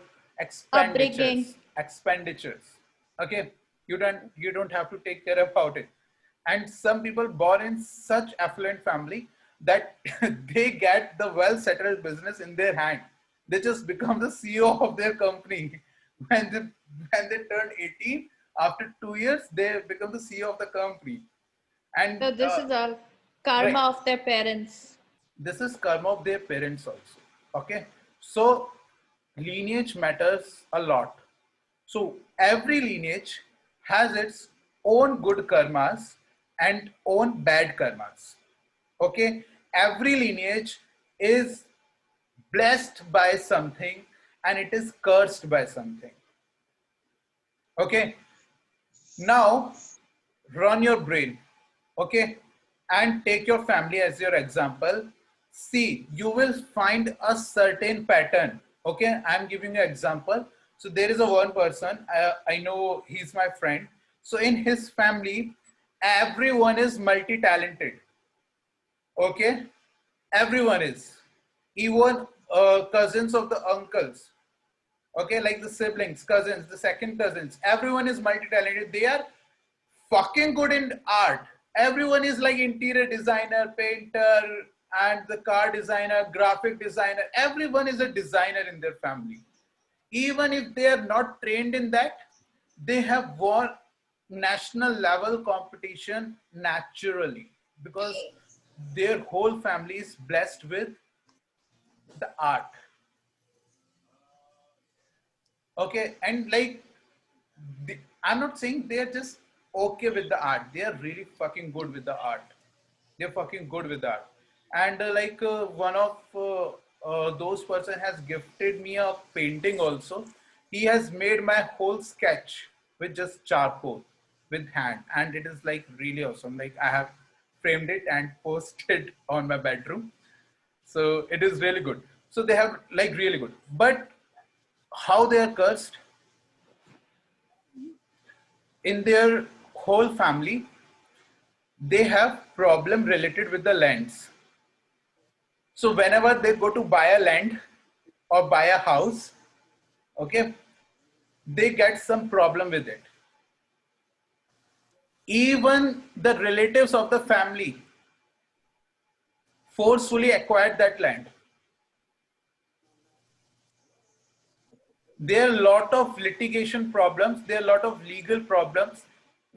upbringing? expenditures, okay? You don't have to take care about it. And some people born in such affluent family that they get the well settled business in their hand, they just become the CEO of their company. When they turn 18, after 2 years they become the CEO of the company. And So this is all karma right, of their parents. this is karma of their parents also, okay? So lineage matters a lot. So every lineage has its own good karmas and own bad karmas, okay? Every lineage is blessed by something and it is cursed by something, okay? Now run your brain, okay, and take your family as your example. See, you will find a certain pattern, okay? I'm giving you an example. So there is a one person, I know he's my friend. So in his family, everyone is multi-talented, okay? Everyone is, even cousins of the uncles, okay, like the siblings, cousins, the second cousins, everyone is multi-talented. They are fucking good in art. Everyone is like interior designer, painter, and the car designer, graphic designer. Everyone is a designer in their family. Even if they are not trained in that, they have won national level competition naturally, because their whole family is blessed with the art. Okay, and like I'm not saying they're just okay with the art. They are really fucking good with the art. They're fucking good with that. And one of those person has gifted me a painting also. He has made my whole sketch with just charcoal, with hand, and it is like really awesome. Like I have framed it and posted on my bedroom. So it is really good. So they have like really good. But how they are cursed in their whole family, they have problem related with the lands. So whenever they go to buy a land or buy a house, okay, they get some problem with it. Even the relatives of the family forcefully acquired that land. There are a lot of litigation problems, there are a lot of legal problems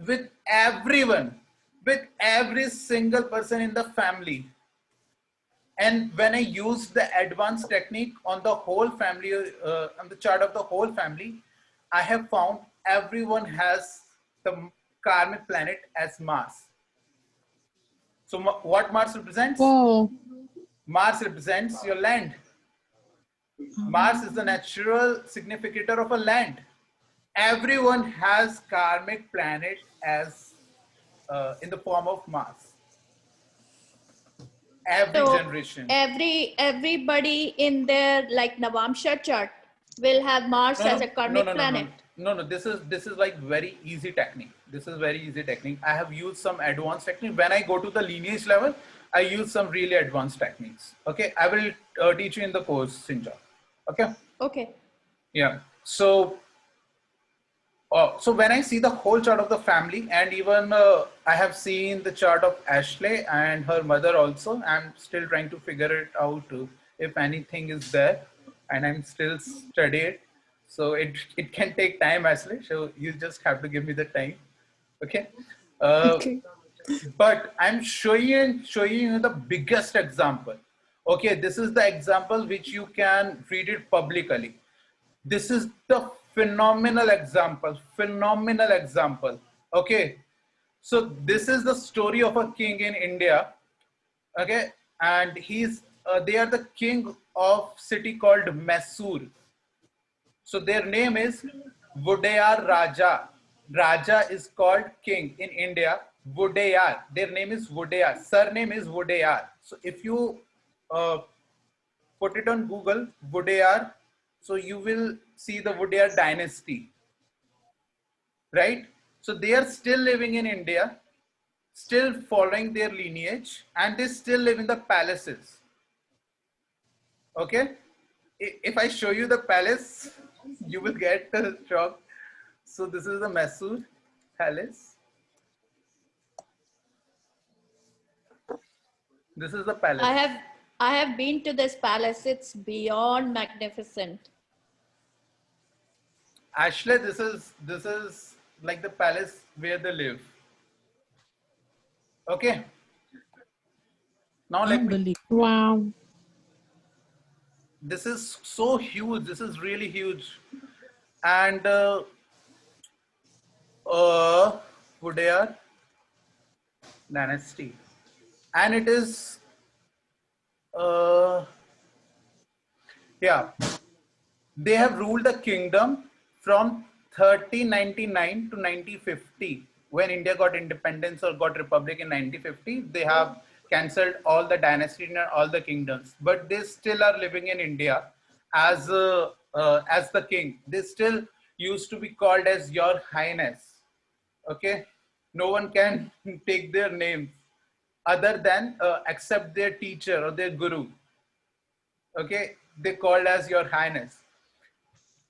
with everyone, with every single person in the family. And when I used the advanced technique on the whole family, on the chart of the whole family, I have found everyone has the karmic planet as Mars. So what Mars represents? Whoa. Mars represents your land. Mars is the natural significator of a land. Everyone has karmic planet as in the form of Mars. Every So generation. everybody in their like Navamsha chart will have Mars as a karmic planet. No. This is like very easy technique. This is very easy technique. I have used some advanced technique. When I go to the lineage level, I use some really advanced techniques. Okay, I will teach you in the course, Sinja. Okay. Okay. Yeah. So when I see the whole chart of the family, and even I have seen the chart of Ashley and her mother also, I'm still trying to figure it out if anything is there, and I'm still studying. So it can take time, Ashley. So you just have to give me the time. Okay. Okay. But I'm showing you the biggest example. Okay, this is the example which you can read it publicly. This is the phenomenal example. Okay, so this is the story of a king in India. Okay, and they are the king of city called Mysore. So their name is Vodayar Raja. Raja is called king in India. Vodayar. Their name is Vodayar. Surname is Vodayar. So if you uh, put it on Google, Vodayar, so you will see the Vodayar dynasty, right? So they are still living in India, still following their lineage, and they still live in the palaces. Okay? If I show you the palace, you will get shocked. So this is the Mysore palace. This is the palace. I have been to this palace. It's beyond magnificent. Ashley, this is like the palace where they live. Okay. Now let me. Unbelievable. Wow. This is so huge. This is really huge, and Vodayar dynasty, and it is yeah, they have ruled the kingdom from 1399 to 1950. When India got independence or got republic in 1950, they have cancelled all the dynasties and all the kingdoms, but they still are living in India as the king. They still used to be called as Your Highness. Okay, no one can take their names other than accept their teacher or their guru. Okay, they called as Your Highness.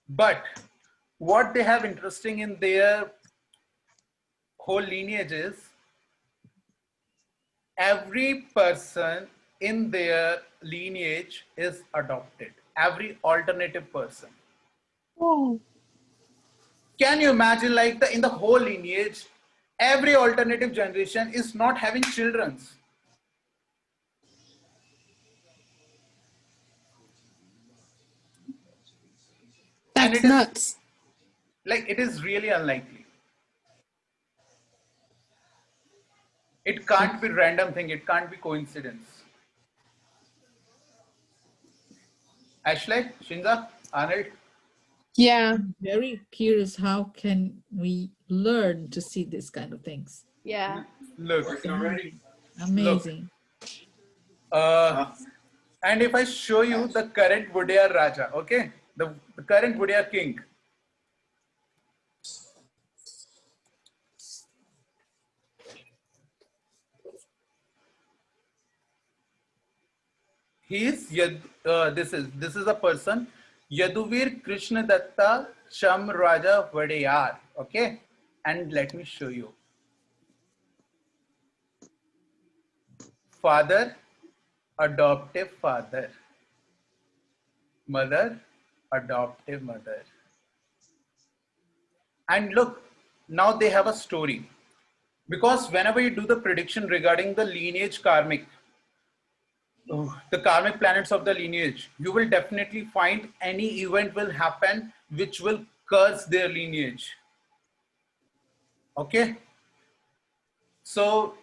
But what they have interesting in their whole lineage is every person in their lineage is adopted. Every alternative person. Whoa. Can you imagine, like in the whole lineage, every alternative generation is not having children. And That's it is nuts. like, it is really unlikely. It can't be random thing. It can't be coincidence. Ashley, Shinza, Arnold. Yeah. I'm very curious, how can we learn to see this kind of things? Yeah. Look, Amazing. and if I show you the current Vodayar Raja, okay, the current Vodayar king. He is this is a person, Yaduvir Krishna Datta Cham Raja Vodayar. Okay, and let me show you. Father, adoptive father. Mother, adoptive mother. And look, now they have a story. Because whenever you do the prediction regarding the lineage karmic, the karmic planets of the lineage, you will definitely find any event will happen which will curse their lineage. Okay. So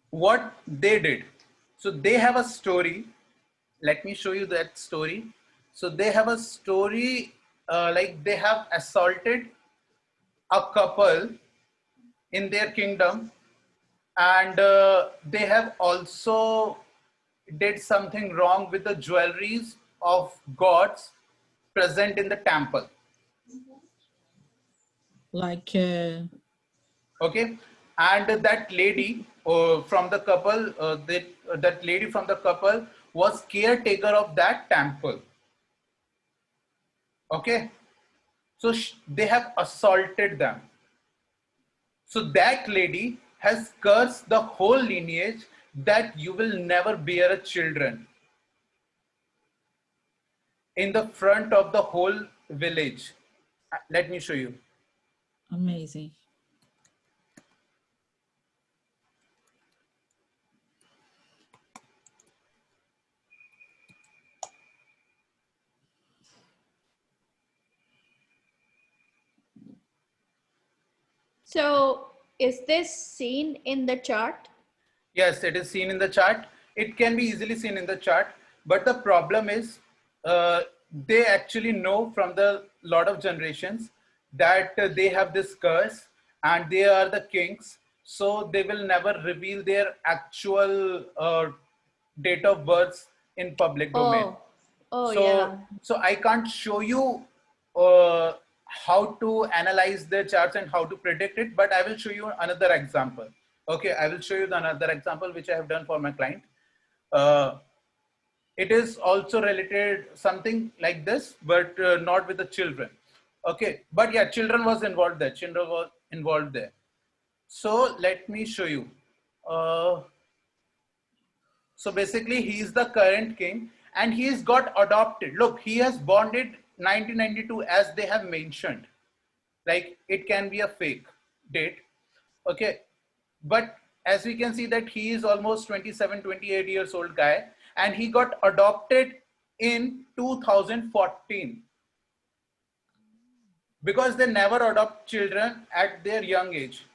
what they did, so they have a story. Let me show you that story. So they have a story, like they have assaulted a couple in their kingdom, and they have also did something wrong with the jewelries of gods present in the temple. Like, Okay, and that lady from the couple, that lady from the couple was caretaker of that temple. Okay, so they have assaulted them. So that lady has cursed the whole lineage that you will never bear a children in the front of the whole village. Let me show you. amazing. So is this seen in the chart? Yes, it is seen in the chart. It can be easily seen in the chart, but the problem is they actually know from the lot of generations that they have this curse and they are the kings. So they will never reveal their actual date of birth in public domain. Oh So, yeah. so I can't show you uh, how to analyze the charts and how to predict it, but I will show you another example. Okay, I will show you another example which I have done for my client. Uh, it is also related something like this, but not with the children. Okay, but yeah, children was involved there. Children was involved there. So let me show you. Uh, So basically, he is the current king and he has got adopted. Look, he has bonded 1992 as they have mentioned. Like it can be a fake date. Okay. But as we can see that he is almost 27, 28 years old guy and he got adopted in 2014 because they never adopt children at their young age.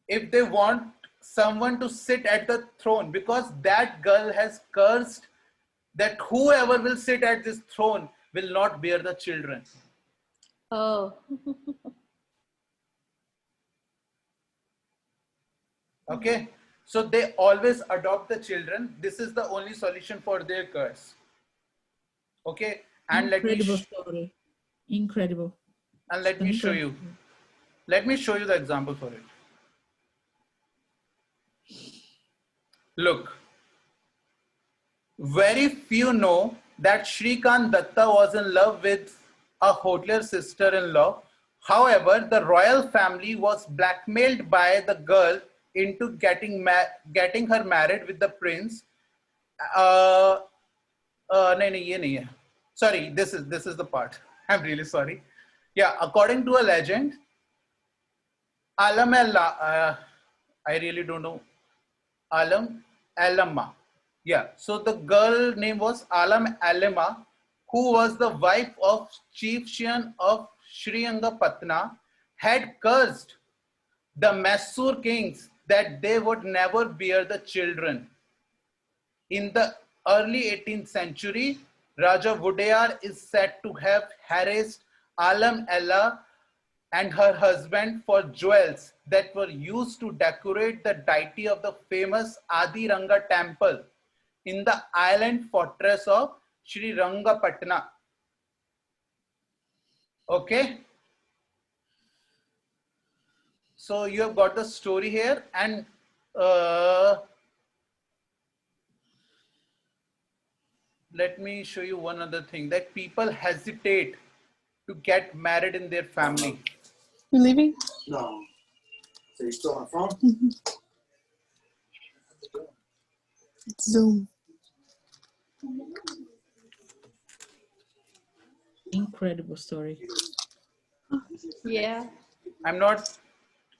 If they want someone to sit at the throne, because that girl has cursed that whoever will sit at this throne will not bear the children. Oh. Okay, so they always adopt the children. This is the only solution for their curse. Okay, and Incredible story. Incredible. let me show you. Let me show you the example for it. Look, very few know that Shrikant Datta was in love with a hoteler's sister-in-law. However, the royal family was blackmailed by the girl into getting her married with the prince. Uh, no, ye nahi hai. Sorry, this is the part. I'm really sorry. Yeah, according to a legend, Alam I really don't know. Alam Alama. Yeah, so the girl name was Alam Alama, who was the wife of chieftain of Srirangapatna, had cursed the Mysore kings that they would never bear the children. In the early 18th century, Raja Wodeyar is said to have harassed Alam Ella and her husband for jewels that were used to decorate the deity of the famous Adi Ranga temple in the island fortress of Sri Rangapatna. Okay. So you have got the story here, and let me show you one other thing that people hesitate to get married in their family. You leaving? No. So you still on the phone? It's Zoom. Incredible story. Yeah. I'm not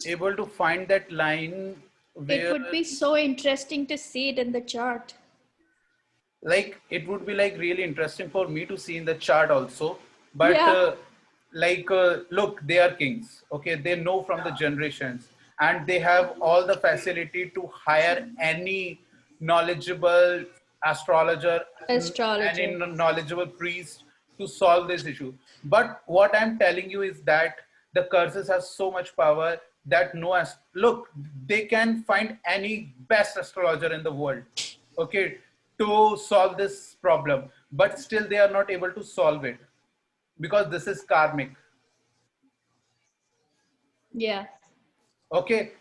able to find that line where It would be so interesting to see it in the chart. like it would be like really interesting for me to see in the chart also, but Yeah. like look, they are kings, okay, they know from the generations, and they have all the facility to hire any knowledgeable astrologer, any Astrologer. knowledgeable priest to solve this issue. But what I'm telling you is that the curses have so much power that look, they can find any best astrologer in the world, okay, to solve this problem, but still they are not able to solve it because this is karmic. Yeah. Okay.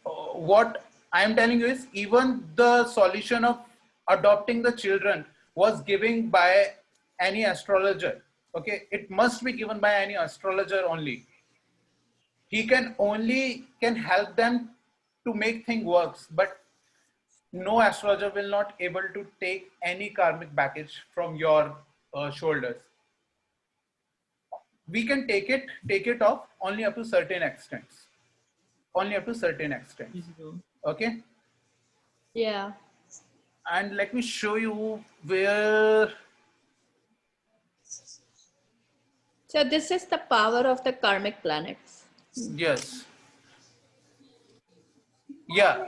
What I'm telling you is even the solution of adopting the children was given by any astrologer. Okay, it must be given by any astrologer only. He can only can help them to make thing works, but no astrologer will not able to take any karmic baggage from your shoulders. We can take it off only up to certain extents, only up to certain extents. Okay, Yeah. and let me show you where. So this is the power of the karmic planets. Yes, yeah,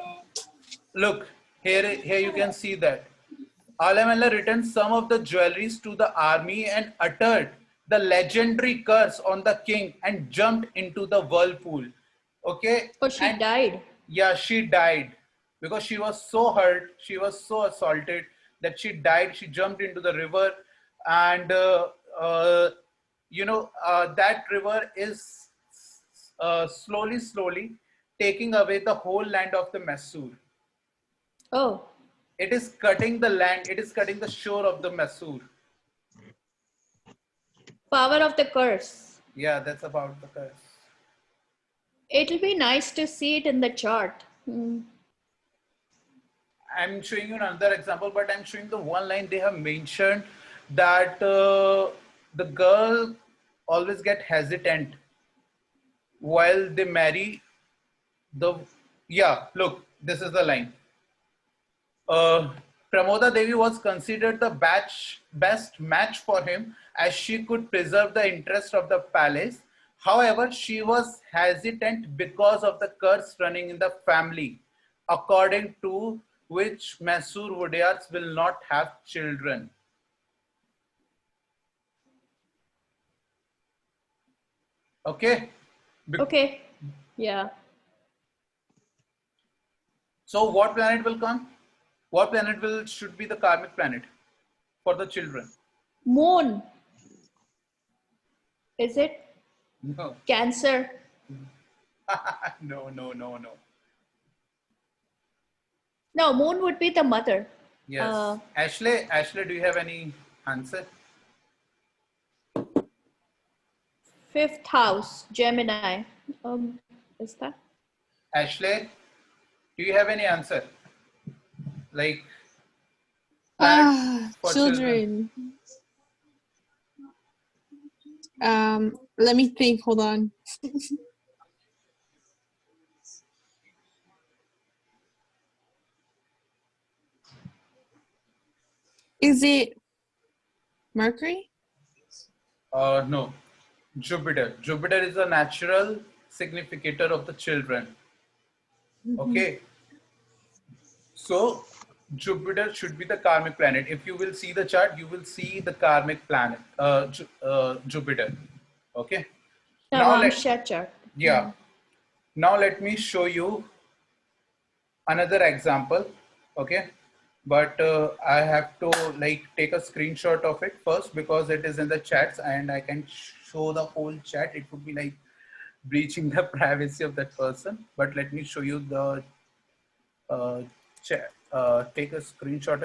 look here you can see that Alamella returned some of the jewelries to the army and uttered the legendary curse on the king and jumped into the whirlpool. Okay, Oh, she and died. yeah, she died because she was so hurt, she was so assaulted that she died. She jumped into the river, and that river is slowly taking away the whole land of the Mysore. Oh, It is cutting the land, it is cutting the shore of the Mysore. power of the curse. Yeah, that's about the curse. It'll be nice to see it in the chart. Hmm. I'm showing you another example, but I'm showing the one line they have mentioned that the girl always get hesitant while they marry the. Yeah, look, this is the line. Uh, Pramoda Devi was considered the best match for him as she could preserve the interest of the palace. However, she was hesitant because of the curse running in the family, according to which Mysore Wodeyars will not have children. Okay. Okay. Yeah. So what planet will come? What planet will should be the karmic planet for the children? Moon. Is it No. Cancer? No. No, moon would be the mother. Yes. Ashley, do you have any answer? Fifth house, Gemini. Is that? Ashley, do you have any answer? Like planet for children? Children. Let me think. Hold on. Is it Mercury? No. Jupiter. Jupiter is a natural significator of the children. Okay. So Jupiter should be the karmic planet. If you will see the chart, you will see the karmic planet, Jupiter. Okay. Navamsha chart. Yeah. Now let me show you another example. Okay. But I have to like take a screenshot of it first because it is in the chats and I can show the whole chat. It would be like breaching the privacy of that person. But let me show you the chat. Take a screenshot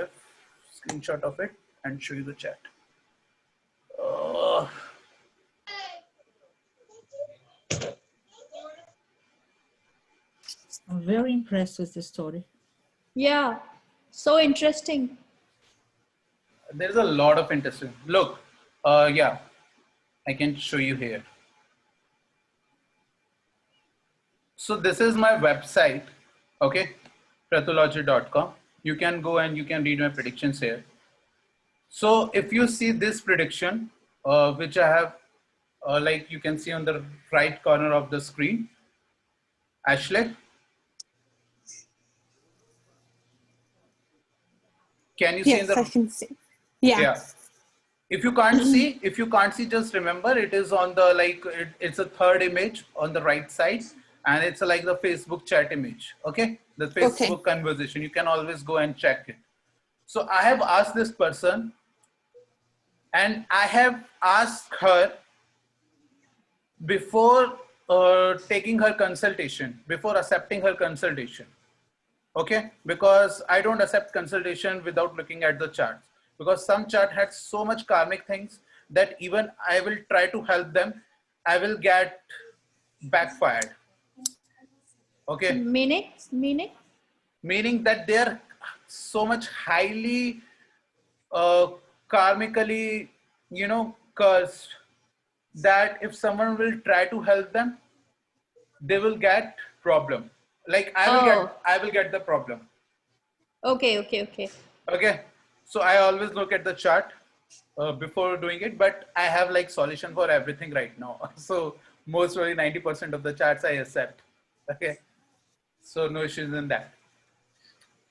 of it and show you the chat. I'm very impressed with this story. Yeah, so interesting. There's a lot of interesting. Look, yeah, I can show you here. So this is my website, okay, pathology.com. You can go and you can read my predictions here. So if you see this prediction, which I have like you can see on the right corner of the screen. Ashley, can you see in Yes, I the, can see. Yeah. yeah. If you can't see, just remember it is on the, like, it's a third image on the right side, and it's like the Facebook chat image. Okay. The Okay. Facebook conversation. You can always go and check it. So I have asked this person, and I have asked her before taking her consultation, before accepting her consultation. Okay, because I don't accept consultation without looking at the charts, because some chart had so much karmic things that even I will try to help them, I will get backfired. Okay, meaning that they're so much highly uh, karmically, cursed, that if someone will try to help them, they will get problem. Like I will get the problem. Okay. Okay, so I always look at the chart before doing it, but I have like solution for everything right now. So most probably 90% of the charts I accept. Okay, so no issues in that.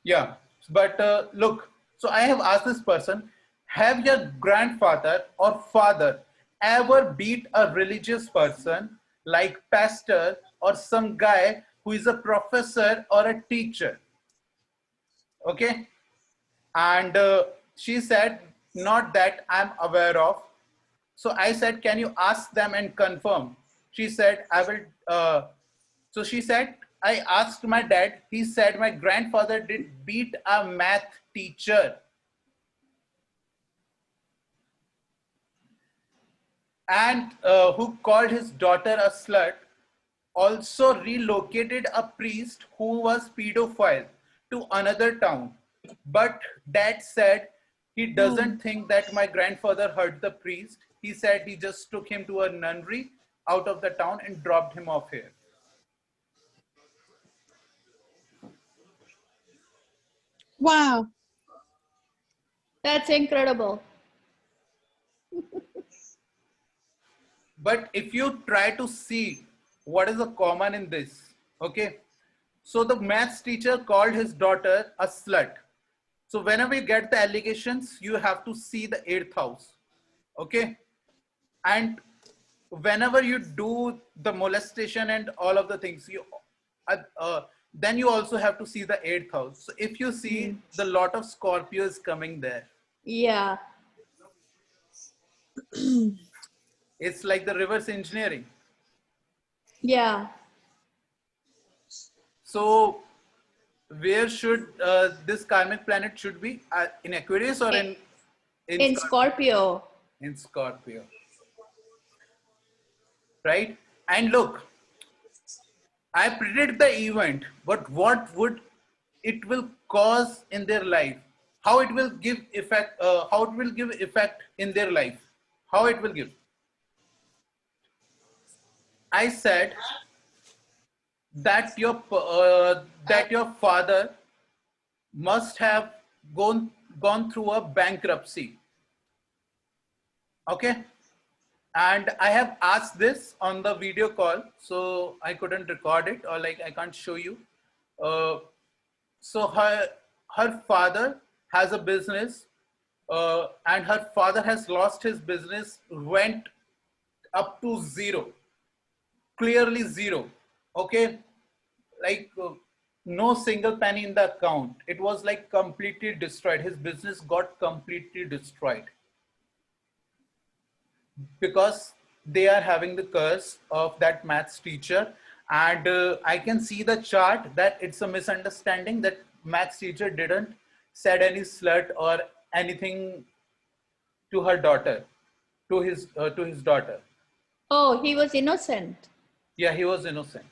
Yeah, but look, so I have asked this person, have your grandfather or father ever beat a religious person like pastor or some guy who is a professor or a teacher? Okay, and she said, not that I'm aware of. So I said, can you ask them and confirm? She said, I will. So she said, I asked my dad. He said my grandfather did beat a math teacher. And who called his daughter a slut, also relocated a priest who was pedophile to another town. But dad said he doesn't think that my grandfather hurt the priest. He said he just took him to a nunnery out of the town and dropped him off here. Wow. That's incredible. But if you try to see what is the common in this, okay? So the maths teacher called his daughter a slut. So whenever you get the allegations, you have to see the eighth house, okay? And whenever you do the molestation and all of the things, then you also have to see the eighth house. So if you see the lot of Scorpios coming there, Yeah. it's like the reverse engineering. Yeah. So where should this karmic planet should be, in Aquarius or In Scorpio. in Scorpio, right? And look, I predict the event, but what would it will cause in their life, how it will give effect, how it will give effect in their life, how it will give. I said that your father must have gone through a bankruptcy. Okay, and I have asked this on the video call, so I couldn't record it, or like I can't show you. So her father has a business, and her father has lost his business, went up to zero, clearly zero. Okay, like no single penny in the account. It was like completely destroyed. His business got completely destroyed because they are having the curse of that maths teacher. And I can see the chart that it's a misunderstanding, that maths teacher didn't said any slut or anything to her daughter, to his daughter. Oh, he was innocent. Yeah, he was innocent.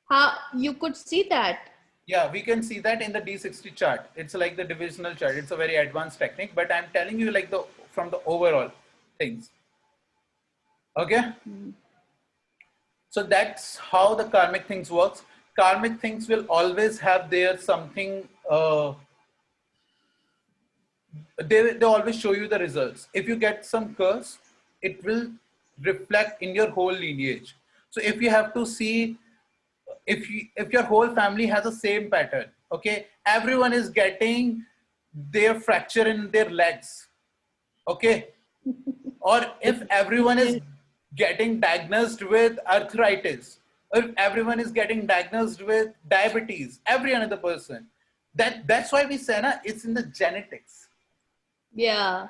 How you could see that? Yeah, we can see that in the D60 chart. It's like the divisional chart. It's a very advanced technique, but I'm telling you like from the overall things. Okay. So that's how the karmic things works. Karmic things will always have their something, they always show you the results. If you get some curse, it will reflect in your whole lineage. So if you have to see, if your whole family has the same pattern, okay, everyone is getting their fracture in their legs, okay, or if everyone is getting diagnosed with arthritis, or if everyone is getting diagnosed with diabetes, every another person, that's why we say na, it's in the genetics. Yeah.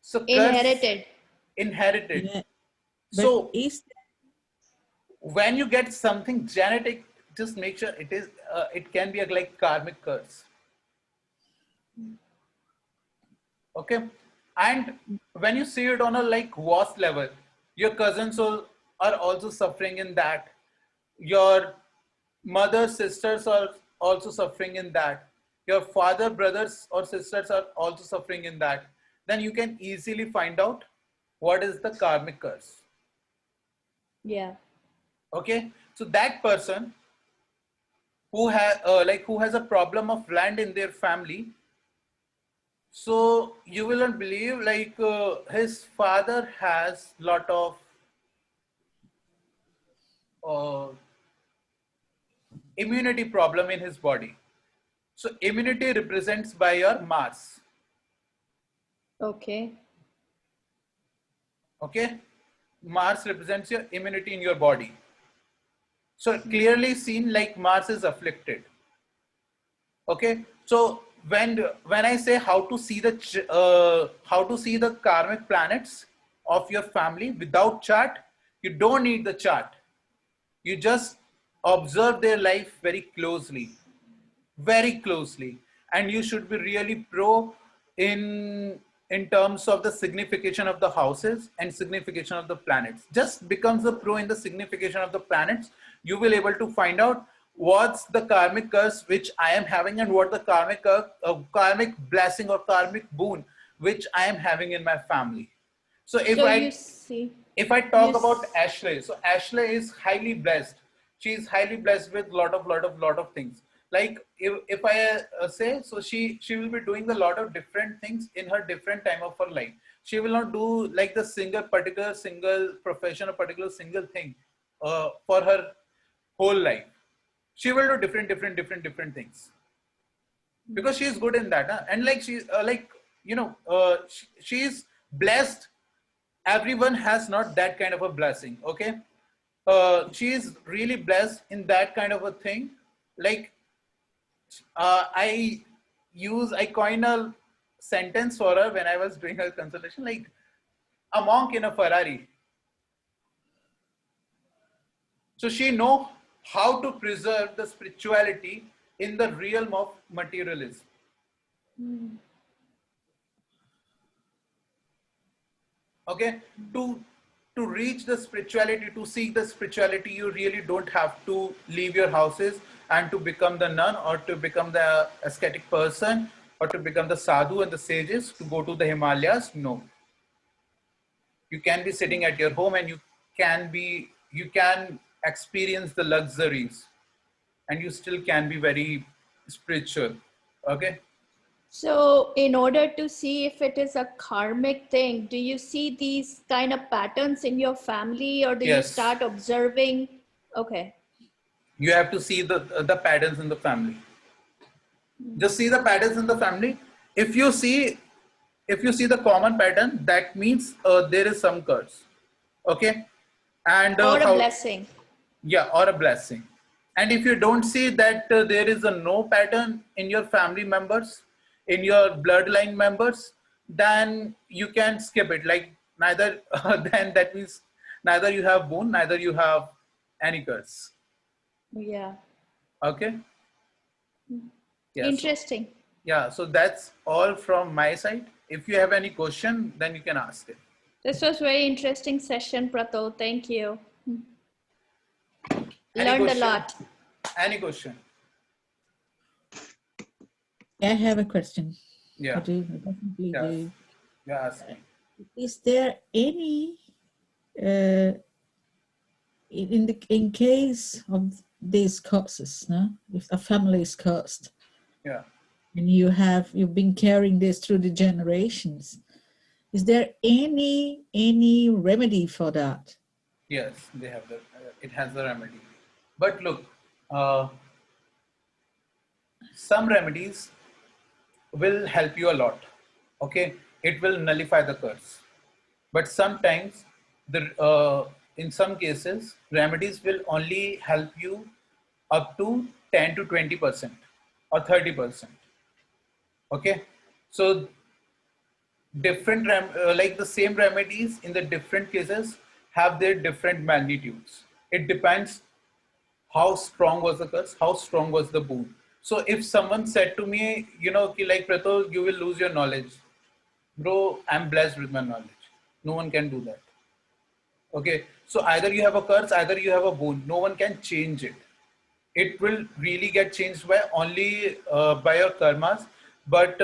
So Inherited. inherited. Yeah. But So is when you get something genetic, just make sure it is it can be a like karmic curse, okay. And when you see it on a like vast level, your cousins are also suffering in that, your mother sisters are also suffering in that, your father brothers or sisters are also suffering in that, then you can easily find out what is the karmic curse, Yeah. okay. So that person who has a problem of land in their family, so you will not believe, like his father has lot of uh, immunity problem in his body. So immunity represents by your Mars, Okay. okay. Mars represents your immunity in your body. So clearly seen like Mars is afflicted, okay. So when I say how to see how to see the karmic planets of your family without chart, you don't need the chart. You just observe their life very closely, and you should be really pro in terms of the signification of the houses and signification of the planets. Just becomes a pro in the signification of the planets, you will able to find out what's the karmic curse which I am having, and what the karmic blessing or karmic boon which I am having in my family. So So you see, if I you talk about Ashley, so Ashley is highly blessed. She is highly blessed with lot of things. Like if I say, so she will be doing a lot of different things in her different time of her life. She will not do like the single profession or particular single thing for her whole life. She will do different things because she is good in that, huh? And like she like she is blessed. Everyone has not that kind of a blessing, okay. She is really blessed in that kind of a thing. Like I coin a sentence for her when I was doing her consultation, like a monk in a Ferrari. So she know how to preserve the spirituality in the realm of materialism. Okay, to reach the spirituality, to seek the spirituality, you really don't have to leave your houses and to become the nun or to become the ascetic person or to become the sadhu and the sages to go to the Himalayas. No, you can be sitting at your home and you can experience the luxuries and you still can be very spiritual, okay. so in order to see if it is a karmic thing, do you see these kind of patterns in your family, or do you Yes, start observing? Okay. you have to see the patterns in the family. Just see the patterns in the family. If you see, if you see the common pattern, that means there is some curse, okay. And Or a how, blessing. yeah, or a blessing. And if you don't see that there is a no pattern in your family members, in your bloodline members, then you can skip it, like neither then that means neither you have boon, neither you have any curse, Yeah. okay. Yes. Interesting. Yeah, so that's all from my side. If you have any question, then you can ask it. This was very interesting session, Prato. Thank you. Any Learned a question? lot. Any question? I have a question. Yeah. I do. I definitely Yes. do. Yeah, ask me. Is there any in case of these curses, no? If a family is cursed Yeah. and you've been carrying this through the generations, Is there any remedy for that? Yes, they have the. It has the remedy. But look, uh, some remedies will help you a lot. Okay, it will nullify the curse. But sometimes, in some cases, remedies will only help you up to 10 to 20% or 30%. Okay, so like the same remedies in the different cases have their different magnitudes. It depends how strong was the curse, how strong was the boon. So if someone said to me, ki like Prato, you will lose your knowledge. Bro, I'm blessed with my knowledge. No one can do that. Okay, so either you have a curse, either you have a boon. No one can change it. It will really get changed by only by your karmas. But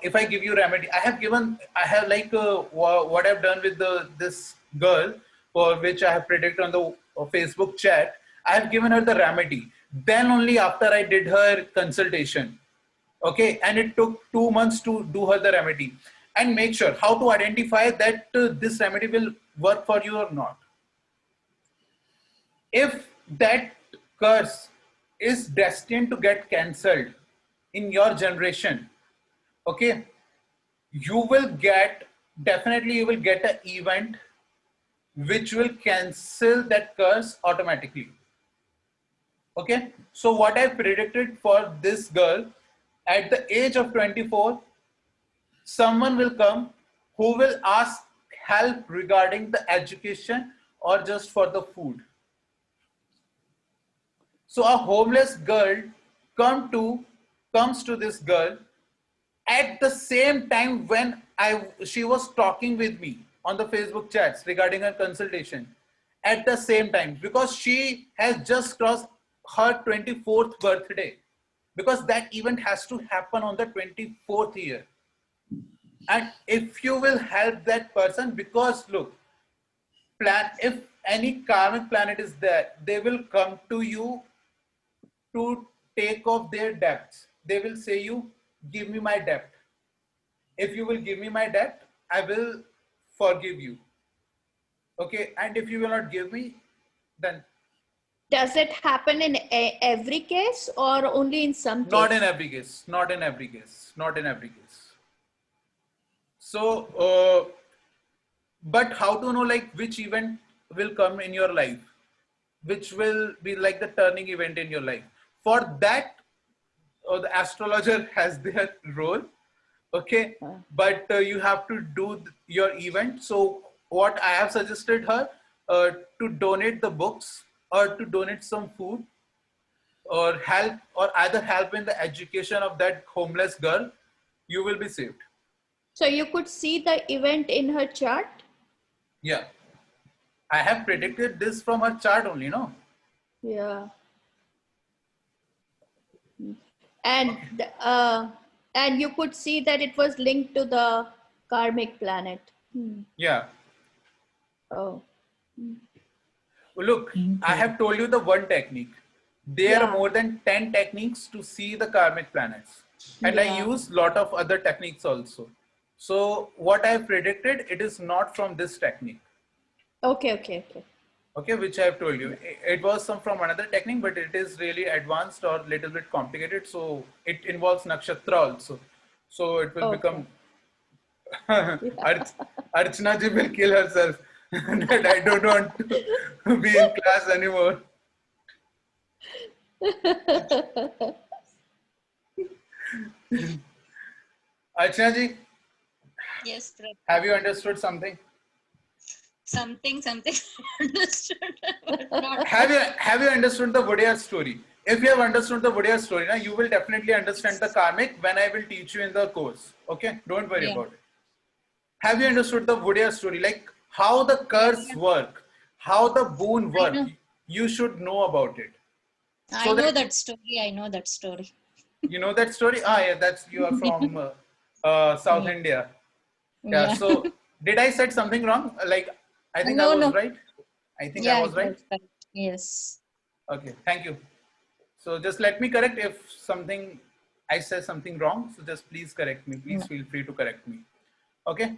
if I give you remedy, I have like what I've done with this girl for which I have predicted on the Facebook chat. I have given her the remedy. Then only after I did her consultation, okay, and it took 2 months to do her the remedy and make sure how to identify that this remedy will work for you or not. If that curse is destined to get cancelled in your generation, okay, you will get, definitely you will get an event which will cancel that curse automatically. Okay, so what I predicted for this girl, at the age of 24, someone will come who will ask help regarding the education or just for the food. So a homeless girl comes to this girl at the same time when she was talking with me on the Facebook chats regarding her consultation. At the same time, because she has just crossed her 24th birthday, because that event has to happen on the 24th year. And if you will help that person, because look, if any karmic planet is there, they will come to you to take off their debts. They will say you, give me my debt. If you will give me my debt, I will forgive you. Okay, and if you will not give me, then Does it happen in every case or only in some cases? not in every case. Not in every case. Not in every case. So, but how to know like which event will come in your life, which will be like the turning event in your life? For that, the astrologer has their role. Okay, but you have to do your event. So what I have suggested her, to donate the books or to donate some food or help, or either help in the education of that homeless girl, you will be saved. So you could see the event in her chart? Yeah, I have predicted this from her chart only, no? Yeah. And you could see that it was linked to the karmic planet. Yeah. Oh. Look, I have told you the one technique. There are Yeah. more than 10 techniques to see the karmic planets. And I Yeah. use lot of other techniques also. So what I have predicted, it is not from this technique. Okay. Okay, which I have told you. It was some from another technique, but it is really advanced or little bit complicated. So it involves nakshatra also. So it will become Archana ji will kill herself. That I don't want to be in class anymore. Archana ji, Yes, have you understood something? something understood, but not. Have you understood the Vodiyar story? If you have understood the Vodiyar story, now you will definitely understand the karmic when I will teach you in the course. Okay, don't worry Yeah. about it. Have you understood the Vodiyar story? Like how the curse work, how the boon I work? know. You should know about it. I know that story. I know that story. You know that story? Ah, yeah, that's you are from South Yeah. India. Yeah. Yeah. So did I said something wrong? Like I think I No, was no. right. I think I Yeah, was it right. was right. Yes. Okay. Thank you. So just let me correct if something I said something wrong. So just please correct me. Please No. feel free to correct me. Okay.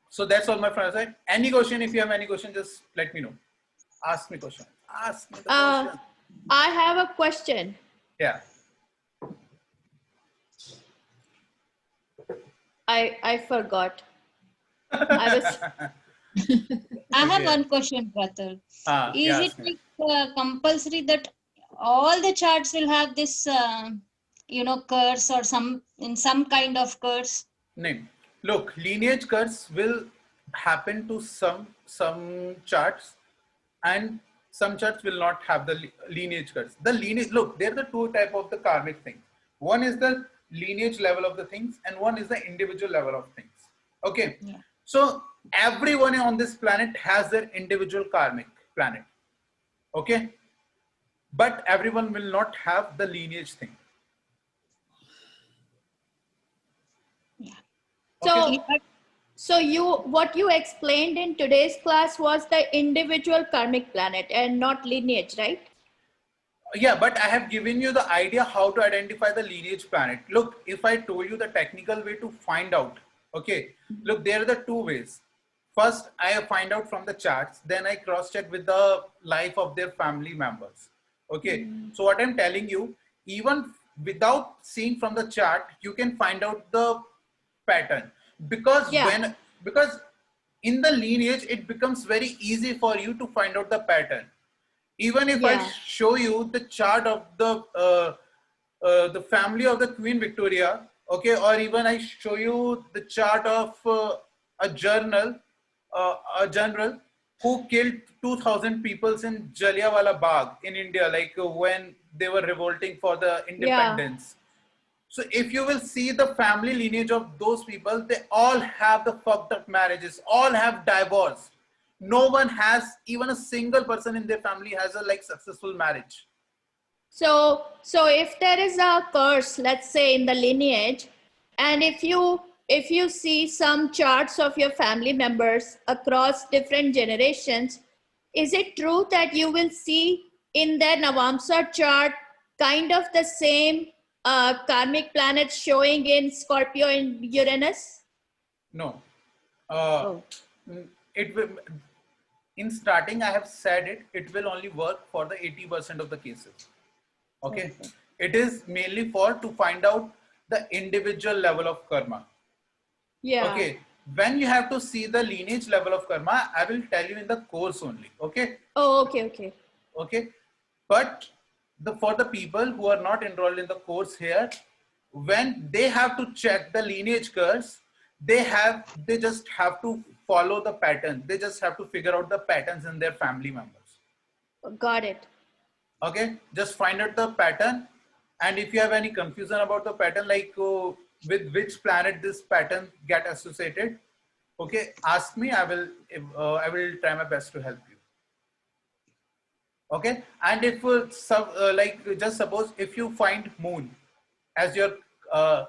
So that's all my friends. Right? Any question? If you have any question, just let me know. Ask me question. Ask me the question. I have a question. Yeah. I forgot. I was I have Okay. one question, Pratul. Is Yeah. it Ask me. like compulsory that all the charts will have this, curse or some kind of curse? Name. Look, lineage curse will happen to some charts, and some charts will not have the lineage curse. The lineage. Look, there are the two type of the karmic things. One is the lineage level of the things, and one is the individual level of things. Okay. Yeah. So everyone on this planet has their individual karmic planet. Okay. But everyone will not have the lineage thing. Yeah. so. Okay. So what you explained in today's class was the individual karmic planet and not lineage, right? Yeah, but I have given you the idea how to identify the lineage planet. Look, if I told you the technical way to find out, okay, look, there are the two ways. First, I find out from the charts, then I cross check with the life of their family members. Okay, so what I'm telling you, even without seeing from the chart, you can find out the pattern, because Yeah. because in the lineage it becomes very easy for you to find out the pattern. Even if I Yeah. show you the chart of the family of the Queen Victoria, okay, or even I show you the chart of a a general who killed 2,000 people in Jallianwala Bagh in India, like when they were revolting for the Yeah. independence. So if you will see the family lineage of those people, they all have the fucked up marriages, all have divorced. No one has, even a single person in their family has a like successful marriage. So if there is a curse, let's say in the lineage, and if you see some charts of your family members across different generations, is it true that you will see in their Navamsa chart kind of the same karmic planets showing in Scorpio and Uranus? No. Uh, Oh. it will, in starting, I have said it will only work for the 80% of the cases. Okay. It is mainly for to find out the individual level of karma. Yeah. Okay. When you have to see the lineage level of karma, I will tell you in the course only. Okay. Oh, okay. Okay, but for the people who are not enrolled in the course here, when they have to check the lineage curse, they just have to follow the pattern. They just have to figure out the patterns in their family members. Got it. Okay, just find out the pattern, and if you have any confusion about the pattern, like with which planet this pattern get associated, okay, ask me. I will try my best to help you. Okay, and if like just suppose if you find moon as your uh,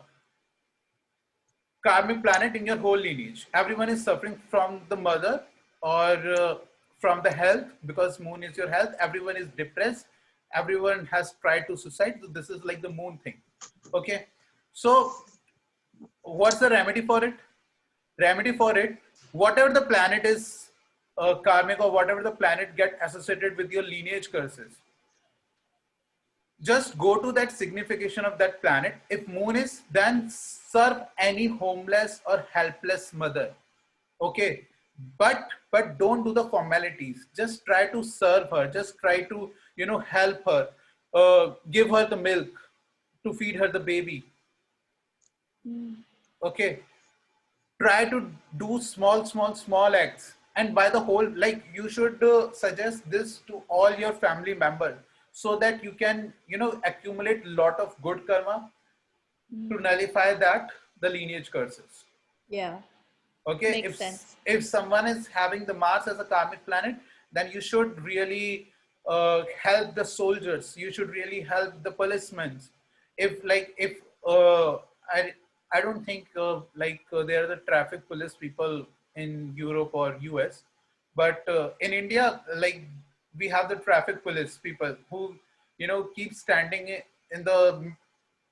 karmic planet in your whole lineage, everyone is suffering from the mother or from the health, because moon is your health. Everyone is depressed, everyone has tried to suicide, so this is like the moon thing. Okay, so what's the remedy for it? Remedy for it, whatever the planet is karmic, or whatever the planet get associated with your lineage curses, just go to that signification of that planet. If moon is, then serve any homeless or helpless mother. Okay, but don't do the formalities. Just try to serve her. Just try to help her. Give her the milk to feed her the baby. Okay, try to do small acts, and by the whole, like, you should suggest this to all your family members, so that you can accumulate a lot of good karma to nullify that the lineage curses. Yeah. Okay, Makes sense. if someone is having the Mars as a karmic planet, then you should really help the soldiers. You should really help the policemen. If I I don't think there are the traffic police people in Europe or US, but in India, like, we have the traffic police people who keep standing in the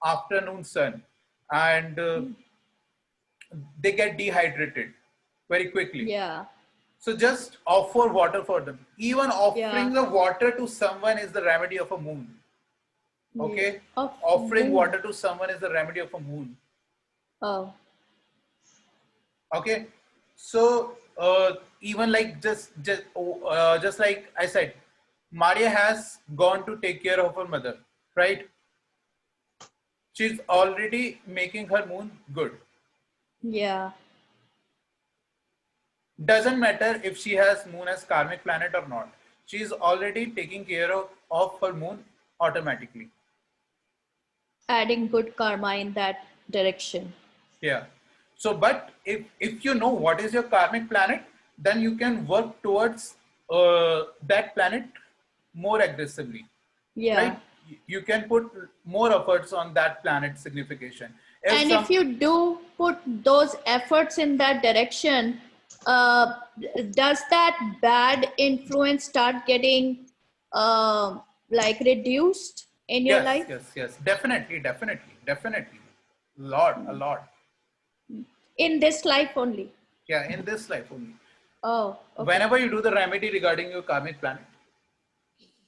afternoon sun, and they get dehydrated. very quickly. Yeah. So just offer water for them. Even offering Yeah. the water to someone is the remedy of a moon. Okay? Of Offering moon. water to someone is the remedy of a moon. Oh. Okay? So even like just like I said, Maria has gone to take care of her mother, right? She's already making her moon good. Yeah. Doesn't matter if she has moon as karmic planet or not. She's already taking care of her moon automatically. Adding good karma in that direction. Yeah. So, but if you know what is your karmic planet, then you can work towards that planet more aggressively, Yeah. right? You can put more efforts on that planet signification. If And if some you do put those efforts in that direction, uh, does that bad influence start getting like reduced in your yes, life? yes, definitely, a lot. In this life only? Yeah, in this life only. Oh, okay. Whenever you do the remedy regarding your karmic planet,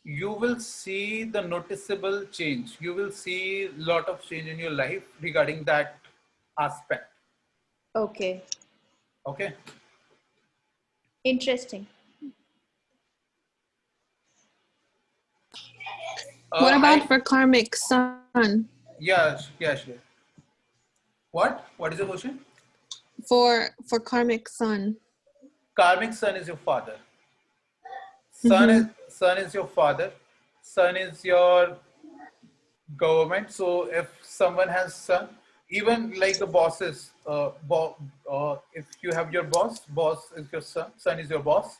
you will see the noticeable change. You will see a lot of change in your life regarding that aspect. Okay. Okay. Interesting. What about I for karmic sun? yeah, sure. What? What is the question? For karmic sun. Karmic son is your father. Mm-hmm. Son is your father. Son is your government. So if someone has son, even like the bosses, if you have your boss is your son is your boss.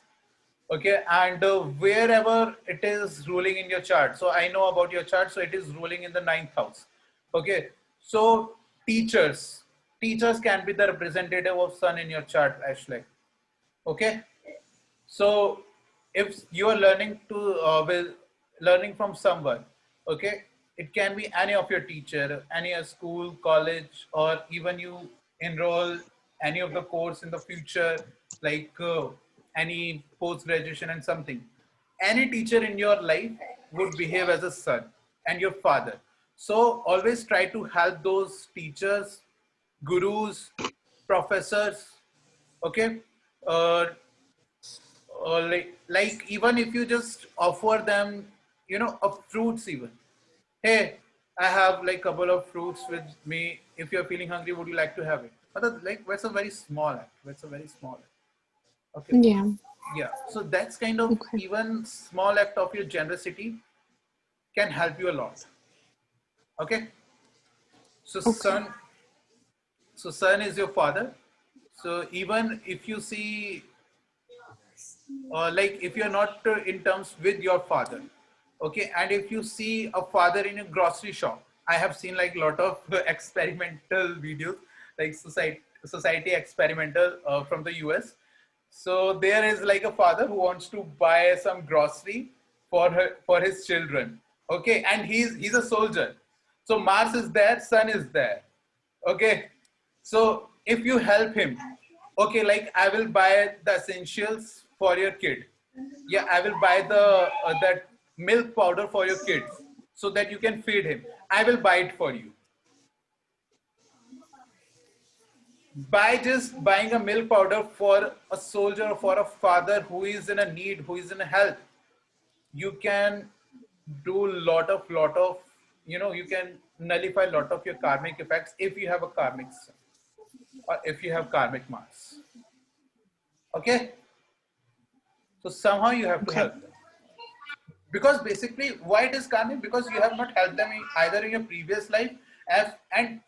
Okay, and wherever it is ruling in your chart. So I know about your chart. So it is ruling in the ninth house. Okay, so teachers can be the representative of sun in your chart, Ashley. Okay, so if you are learning to learning from someone, okay, it can be any of your teacher, any school, college, or even you enroll any of the course in the future, like any post graduation and something. Any teacher in your life would behave as a son and your father. So always try to help those teachers, gurus, professors, okay, uh, like even if you just offer them, a fruits even. Hey, I have like couple of fruits with me. If you're feeling hungry, would you like to have it? But like that's a very small act. That's a very small act. Okay. Yeah. Yeah. So that's kind of Okay. even small act of your generosity can help you a lot. Okay. So Okay. son is your father. So even if you see like if you're not in terms with your father, okay, and if you see a father in a grocery shop, I have seen like a lot of experimental videos, like society experimental from the US. So there is like a father who wants to buy some grocery for his children, okay, and he's a soldier. So Mars is there, sun is there, okay. So if you help him, okay, like I will buy the essentials for your kid. Yeah, I will buy the that milk powder for your kids so that you can feed him. I will buy it for you. By just buying a milk powder for a soldier or for a father who is in a need, who is in a help, you can do lot of you can nullify a lot of your karmic effects if you have a karmic sun or if you have karmic Mars. Okay, so somehow you have to Okay. help them. Because basically why it is karmic, because you have not helped them either in your previous life and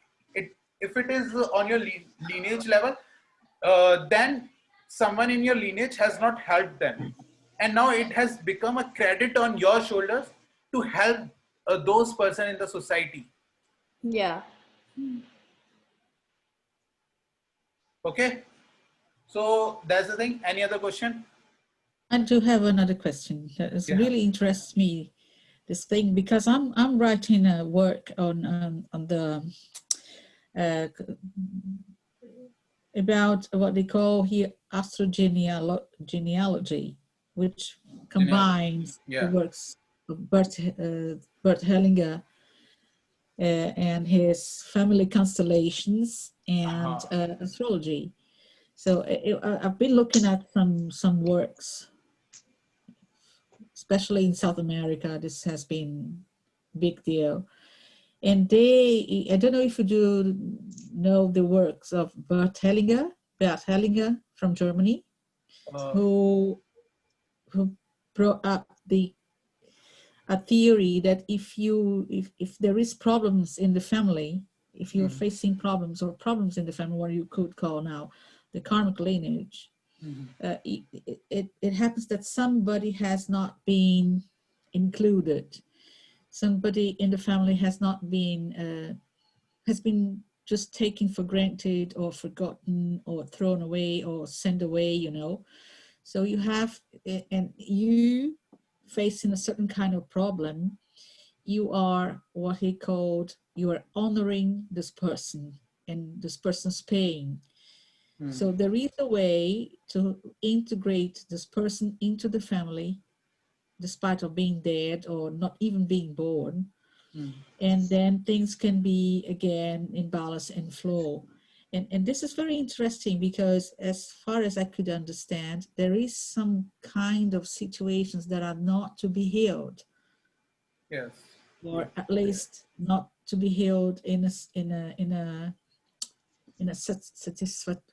if it is on your lineage level, then someone in your lineage has not helped them, and now it has become a credit on your shoulders to help those person in the society. Yeah. Okay, so that's the thing. Any other question? I do have another question that is Yeah. really interests me. This thing because I'm writing a work on the uh, about what they call here astrogenealogy, which combines the Yeah. works of Bert Hellinger and his family constellations and astrology. So I've been looking at some works, especially in South America. This has been a big deal. And I don't know if you do know the works of Bert Hellinger from Germany, Uh, who brought up a theory that if there is problems in the family, if you're facing problems or problems in the family, what you could call now the karmic lineage, it happens that somebody has not been included. Somebody in the family has been just taken for granted or forgotten or thrown away or sent away, you know. So you have, and you facing a certain kind of problem, you are what he called, you are honoring this person and this person's pain. So there is a way to integrate this person into the family, despite of being dead or not even being born. And then things can be again in balance and flow. And this is very interesting because as far as I could understand, there is some kind of situations that are not to be healed, yes. or at least not to be healed in a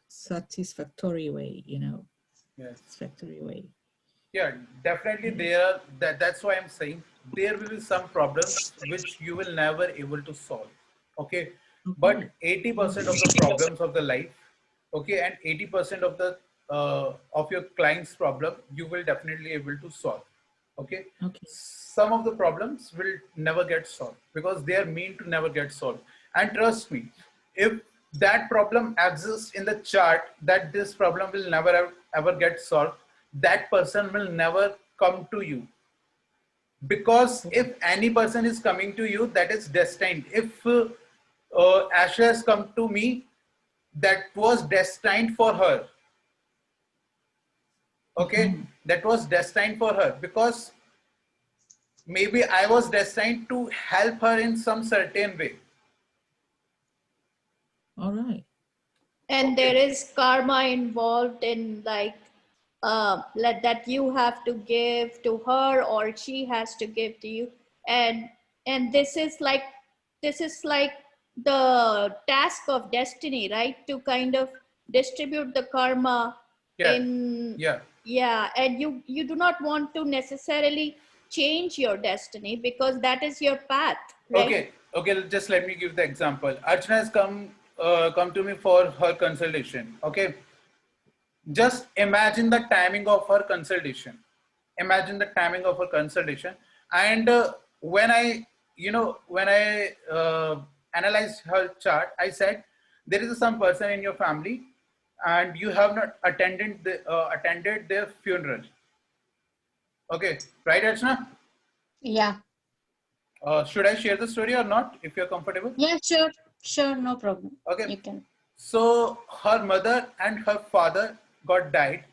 satisfactory way, you know, Yes. satisfactory way. Yeah, definitely that's why I'm saying there will be some problems which you will never able to solve. Okay. But 80% of the problems of the life, okay, and 80% of your client's problem, you will definitely able to solve. Okay. Okay. Some of the problems will never get solved because they are meant to never get solved. And trust me, if that problem exists in the chart that this problem will never ever get solved, that person will never come to you. Because if any person is coming to you, that is destined. If Asha has come to me, that was destined for her. Okay, that was destined for her because maybe I was destined to help her in some certain way. All right. And there is karma involved in like that you have to give to her or she has to give to you, and this is like the task of destiny, right? To kind of distribute the karma Yeah, in, yeah. yeah, and you do not want to necessarily change your destiny because that is your path, right? Okay. Just let me give the example. Archana has come to me for her consultation. Okay, just imagine the timing of her consultation. Imagine the timing of her consultation, and when I analyzed her chart, I said there is some person in your family, and you have not attended their funeral. Okay, right, Archana? Yeah. Should I share the story or not, if you're comfortable? Yeah, sure, no problem. Okay. You can. So her mother and her father got died,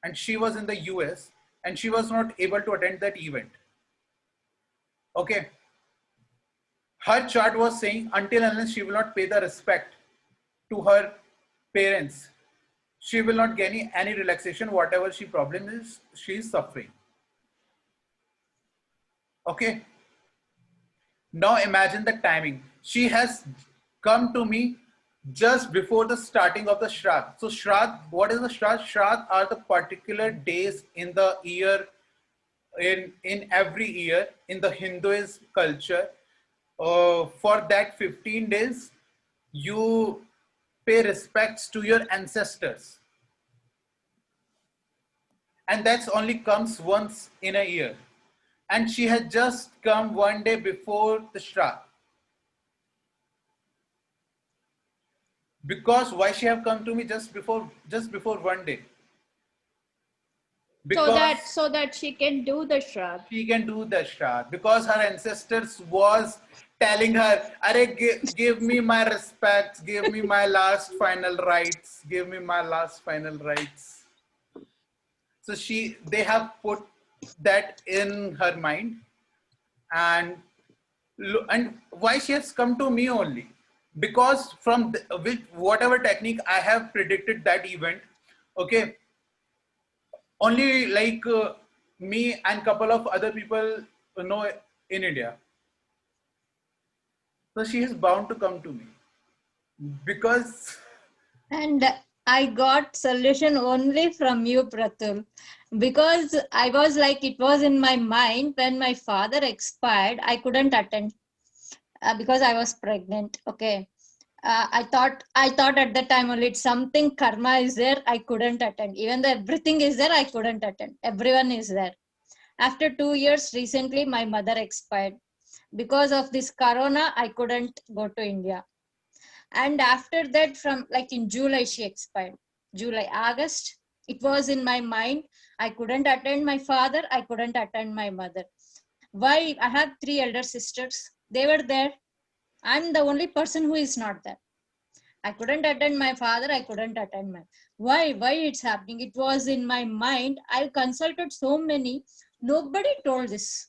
and she was in the US, and she was not able to attend that event. Okay. Her chart was saying until unless she will not pay the respect to her parents, she will not get any relaxation, whatever she problem is, she is suffering. Okay. Now imagine the timing. She has come to me just before the starting of the Shraddh. So Shraddh, what is the Shraddh? Shraddh are the particular days in the year, in every year in the Hinduism culture. For that 15 days, you pay respects to your ancestors. And that's only comes once in a year. And she had just come one day before the Shraddh. Because why she have come to me just before one day? Because So that she can do the shraddh. she can do the Shraddh. Because her ancestors was telling her, "Arey, give me my respects, give me my last final rites, give me my last final rites." So they have put that in her mind, and why she has come to me only, because from with whatever technique I have predicted that event, okay, only like me and couple of other people know in India. So she is bound to come to me because And I got solution only from you, Pratul, because I was like, it was in my mind when my father expired, I couldn't attend because I was pregnant. Okay. I thought at the time only it's something karma is there. I couldn't attend. Even though everything is there, I couldn't attend. Everyone is there. After 2 years, recently, my mother expired. Because of this corona, I couldn't go to India. And after that, from like in July, she expired. July, August, it was in my mind. I couldn't attend my father. I couldn't attend my mother. Why? I have 3 elder sisters. They were there. I'm the only person who is not there. I couldn't attend my father. I couldn't attend my. Why it's happening? It was in my mind. I consulted so many. Nobody told this.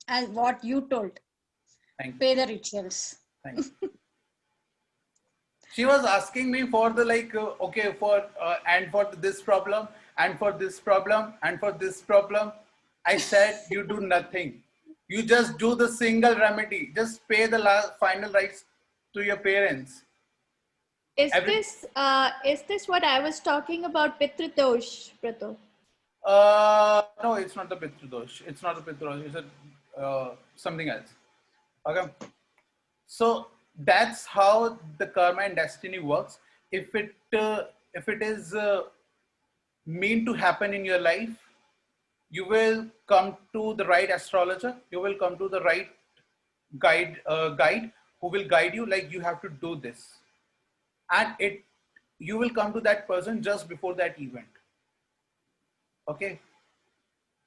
As what you told. thank you, Pay the rituals. thank you. She was asking me for the like okay, for and for this problem and for this problem and for this problem. I said you do nothing. You just do the single remedy. Just pay the last final rites to your parents. Is Every, this what I was talking about, Pitritosh, Prato? no, it's not the Pitradosh. It's not the Pitradosh. It's something else. Okay. So that's how the karma and destiny works. If it is meant to happen in your life, you will come to the right astrologer. You will come to the right guide who will guide you. Like you have to do this, and you will come to that person just before that event. Okay.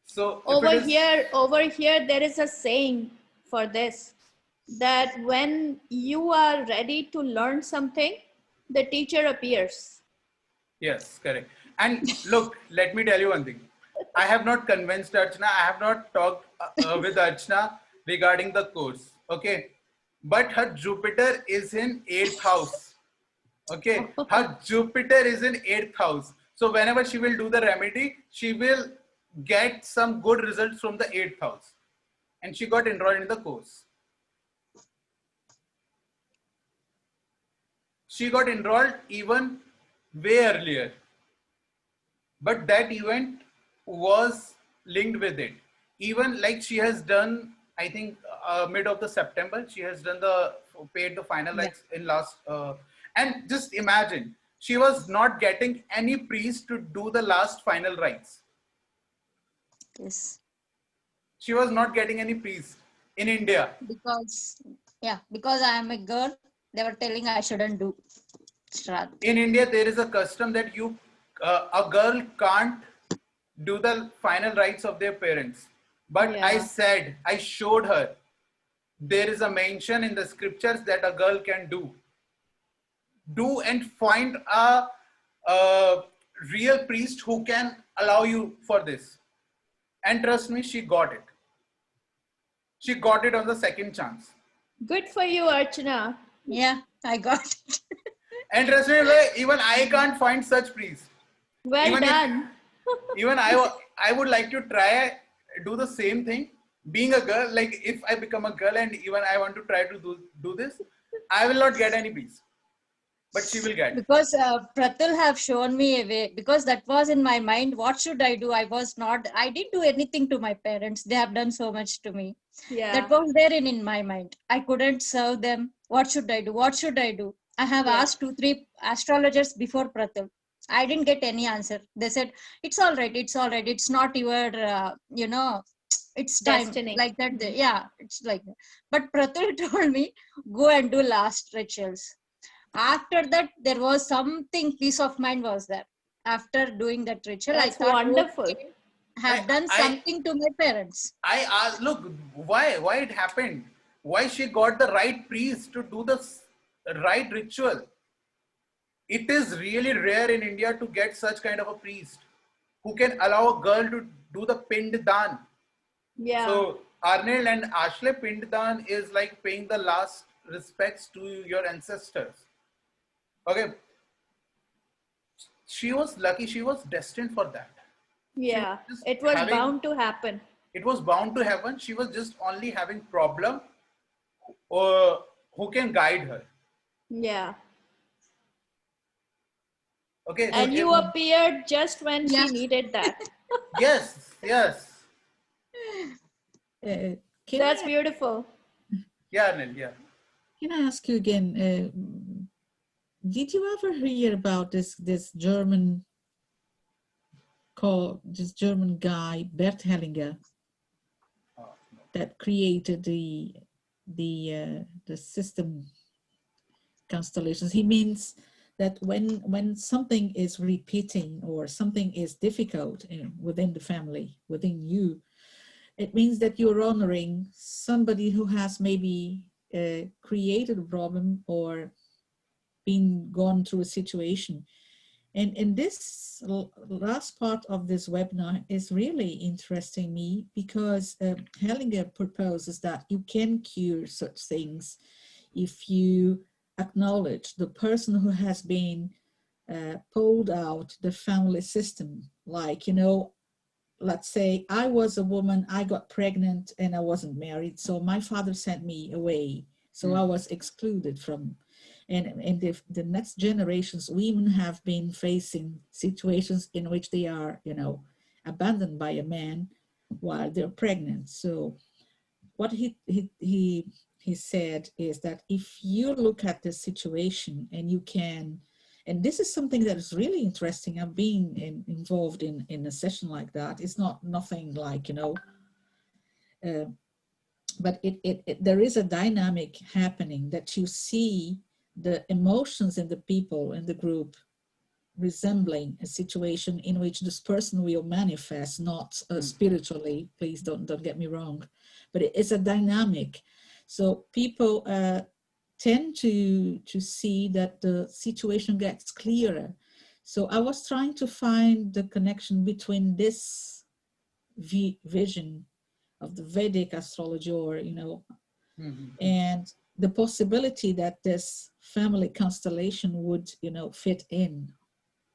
So if it is, Over here, there is a saying for this, that when you are ready to learn something, the teacher appears. yes, correct. And look, let me tell you one thing. I have not convinced Archana. I have not talked with Archana regarding the course. Okay. But her Jupiter is in 8th house. Okay. Her Jupiter is in 8th house. So whenever she will do the remedy, she will get some good results from the 8th house. And she got enrolled in the course. She got enrolled even way earlier. But that event was linked with it. Even like she has done, I think mid of the September, she has done paid the final Yeah. rites in last, and just imagine, she was not getting any priest to do the last final rites. Yes. She was not getting any priest in India. Because I am a girl, they were telling I shouldn't do Shraddha. In India, there is a custom that a girl can't do the final rites of their parents. But Yeah. I showed her, there is a mention in the scriptures that a girl can do and find a real priest who can allow you for this. And trust me, she got it. She got it on the second chance. Good for you, Archana. Yeah, I got it. And trust me, like, even I can't find such priest. Well Even if- done. Even I would like to try do the same thing. Being a girl, like if I become a girl and even I want to try to do this, I will not get any peace, but she will get. Because Pratul have shown me a way, because that was in my mind. What should I do? I didn't do anything to my parents. They have done so much to me. Yeah. That was there in my mind. I couldn't serve them. What should I do? What should I do? I have Yeah. asked 2-3 astrologers before Pratul. I didn't get any answer. They said, it's all right. It's all right. It's not your, it's time Destiny. like that. Yeah, it's like that. But Pratul told me, go and do last rituals. After that, there was something, peace of mind was there. After doing that ritual, That's I thought, wonderful. okay, have done I something to my parents. asked, look, why it happened? Why she got the right priest to do the right ritual? It is really rare in India to get such kind of a priest. who can allow a girl to do the Pinddan. Yeah. So Arnold and Ashley, Pinddan is like paying the last respects to your ancestors. Okay. She was lucky, she was destined for that. Yeah. Just It was having, bound to happen. it was bound to happen. She was just only having problem or who can guide her. Yeah. Okay, so And you appeared just when she Yes. needed that. yes, yes. Can That's I, beautiful. Yeah, Anil, yeah. can I ask you again? Did you ever hear about this German guy Bert Hellinger that created the system constellations? He means that when something is repeating or something is difficult within the family, within you, it means that you're honoring somebody who has maybe created a problem or been gone through a situation. And this last part of this webinar is really interesting me because Hellinger proposes that you can cure such things if you acknowledge the person who has been pulled out the family system. Like, you know, let's say I was a woman, I got pregnant and I wasn't married. So my father sent me away. So I was excluded from, and the next generations, women have been facing situations in which they are, you know, abandoned by a man while they're pregnant. So what he said is that if you look at the situation and you can, and this is something that is really interesting. I've been involved in a session like that. It's not nothing like, you know, but there is a dynamic happening that you see the emotions in the people in the group resembling a situation in which this person will manifest, not spiritually, please don't get me wrong, but it's a dynamic. So people tend to see that the situation gets clearer. So I was trying to find the connection between this vision of the Vedic astrology, or, you know, and the possibility that this family constellation would, you know, fit in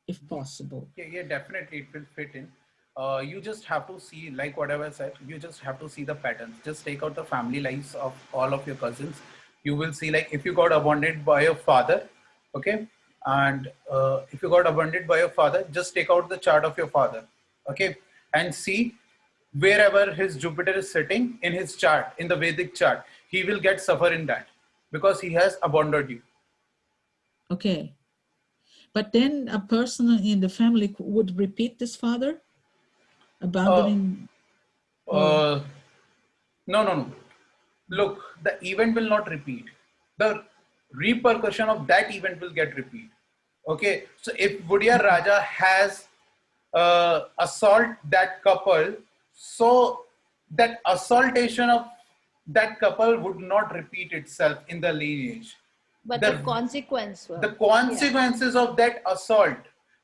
if possible. Yeah, definitely it will fit in. You just have to see, like whatever I said, you just have to see the patterns. Just take out the family lives of all of your cousins. You will see, like, if you got abandoned by your father, okay, and if you got abandoned by your father, just take out the chart of your father, okay, and see wherever his Jupiter is sitting in his chart, in the Vedic chart, he will get suffer in that because he has abandoned you. Okay. But then a person in the family would repeat this father abandoning. No. Look, the event will not repeat. The repercussion of that event will get repeat. Okay. So if Budya Raja has assault that couple, so that assaultation of that couple would not repeat itself in the lineage. But the consequence will. The consequences of that assault,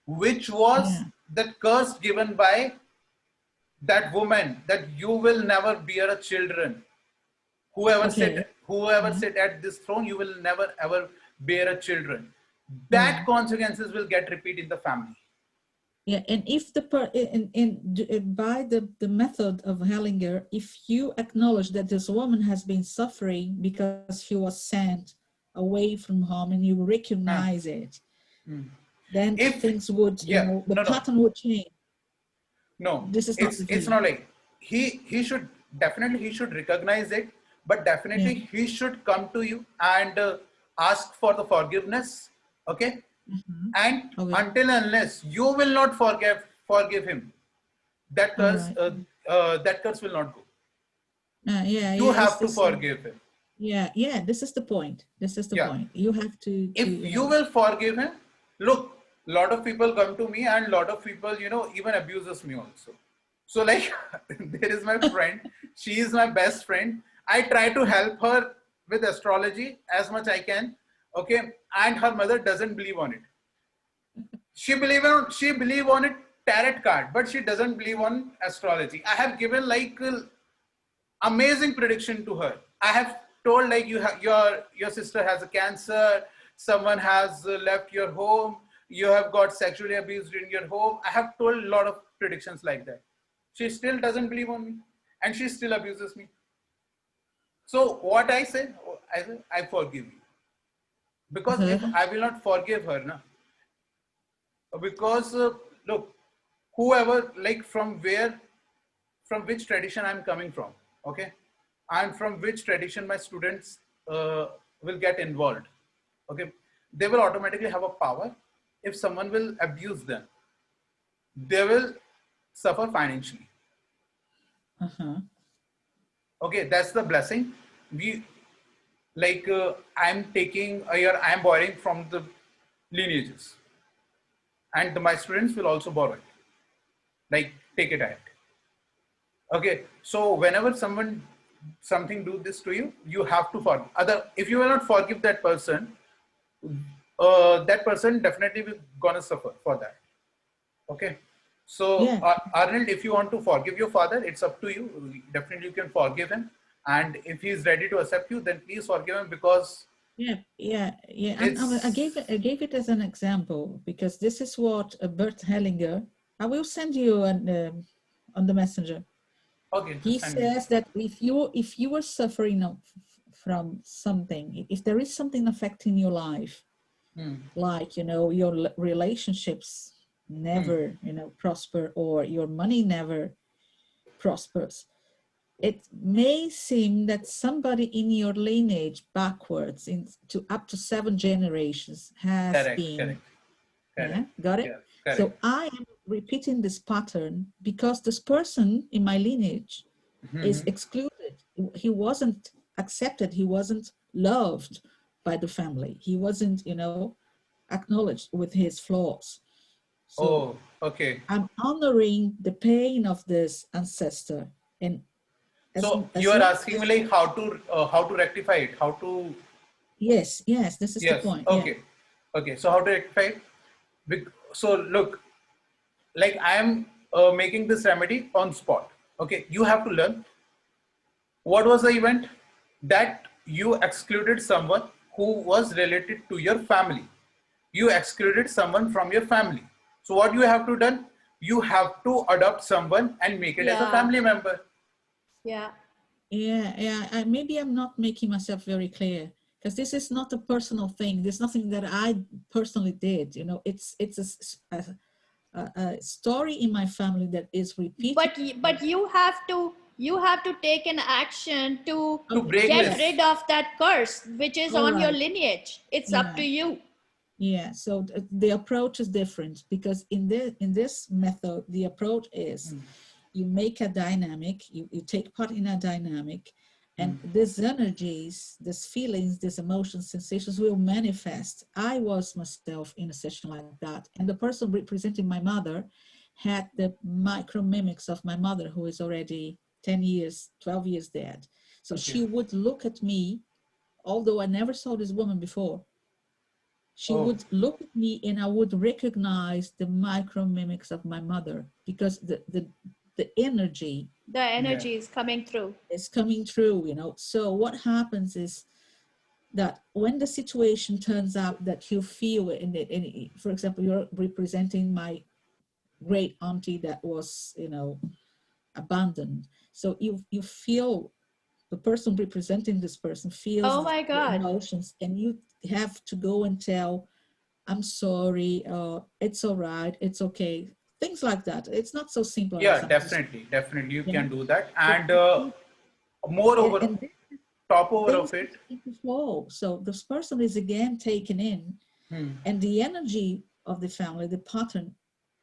which was that curse given by that woman, that you will never bear a children. Whoever sit at this throne, you will never ever bear a children. That consequences will get repeat in the family. Yeah, and if by the method of Hellinger, if you acknowledge that this woman has been suffering because she was sent away from home and you recognize it, then things would, you know, the pattern would change. No, this is it's not like he should definitely, he should recognize it, but definitely he should come to you and ask for the forgiveness, okay? And until unless you will not forgive him, that curse that curse will not go. You have to forgive him. Yeah, this is the point. This is the point. You have to. If you will forgive him, look, a lot of people come to me and a lot of people, you know, even abuses me also. So like, there is my friend, she is my best friend. I try to help her with astrology as much I can, okay? And her mother doesn't believe on it. She believe on it tarot card, but she doesn't believe on astrology. I have given like amazing prediction to her. I have told like your sister has a cancer, someone has left your home, you have got sexually abused in your home. I have told a lot of predictions like that. She still doesn't believe on me, and she still abuses me. So what I said, I forgive you, because if I will not forgive her, na, because look, whoever, like from which tradition I'm coming from, okay, and from which tradition my students will get involved, okay, they will automatically have a power. If someone will abuse them, they will suffer financially. Okay, that's the blessing. We like I'm taking I'm borrowing from the lineages, and my students will also borrow it, like take it ahead. Okay, so whenever something do this to you, you have to forgive. If you will not forgive that person definitely will gonna suffer for that. Okay, so Yeah. Arnold, if you want to forgive your father, it's up to you. Definitely you can forgive him, and if he is ready to accept you, then please forgive him, because Yeah. I it's gave it as an example because this is what Bert Hellinger. I will send you on the messenger. okay. He Just send me. says that if you are suffering from something, if there is something affecting your life, like your relationships never prosper, or your money never prospers, it may seem that somebody in your lineage backwards into up to 7 generations has Correct, been. correct, Yeah, got it? yeah, correct. So I am repeating this pattern because this person in my lineage is excluded. He wasn't accepted. He wasn't loved by the family. He wasn't, acknowledged with his flaws. So Oh, okay. I'm honoring the pain of this ancestor. And So as you are long asking as, me like how to rectify it, how to. yes, this is the Yes, point. Yeah. okay, okay. So how to rectify it? So look, like I am making this remedy on spot. Okay, you have to learn what was the event that you excluded someone who was related to your family. You excluded someone from your family. So what you have to done? You have to adopt someone and make it as a Yeah. family member. Yeah. Yeah. Maybe I'm not making myself very clear, because this is not a personal thing. There's nothing that I personally did. It's a story in my family that is repeated. But you have to take an action to To break get this. rid of that curse which is All on your right. lineage. It's up to you. Yeah, so the approach is different, because in this method, the approach is you make a dynamic, you take part in a dynamic, and these energies, these feelings, these emotions, sensations will manifest. I was myself in a session like that, and the person representing my mother had the micro mimics of my mother, who is already 10 years, 12 years dead. So she would look at me, although I never saw this woman before. She would look at me and I would recognize the micro mimics of my mother, because the energy Is coming through. is coming through, So what happens is that when the situation turns out that you feel it, and for example, you're representing my great auntie that was, abandoned. So you feel, the person representing this person feels Oh my the God. emotions, and you have to go and tell, I'm sorry, it's all right, it's okay. Things like that. It's not so simple. Yeah, As I'm just, definitely you yeah. can do that. So, And moreover, and top over things of it, begin to flow. So this person is again taken in, and the energy of the family, the pattern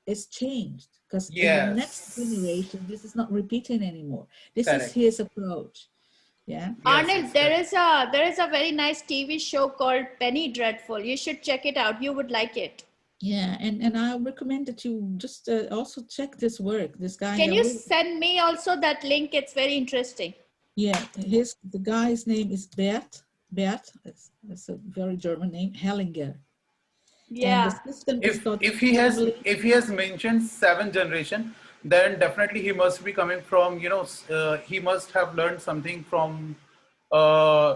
is changed, because in the next yes, generation, this is not repeating anymore. This is correct. his approach. Yeah. Arnold, Yes, there is a very nice TV show called Penny Dreadful. You should check it out. You would like it. Yeah, and I recommend that you just also check this work. This guy, Can you send me also that link? It's very interesting. yeah, the guy's name is Bert. It's a very German name, Hellinger. And the Yeah. system is called If he has mentioned 7th generation, then definitely he must be coming from, he must have learned something uh,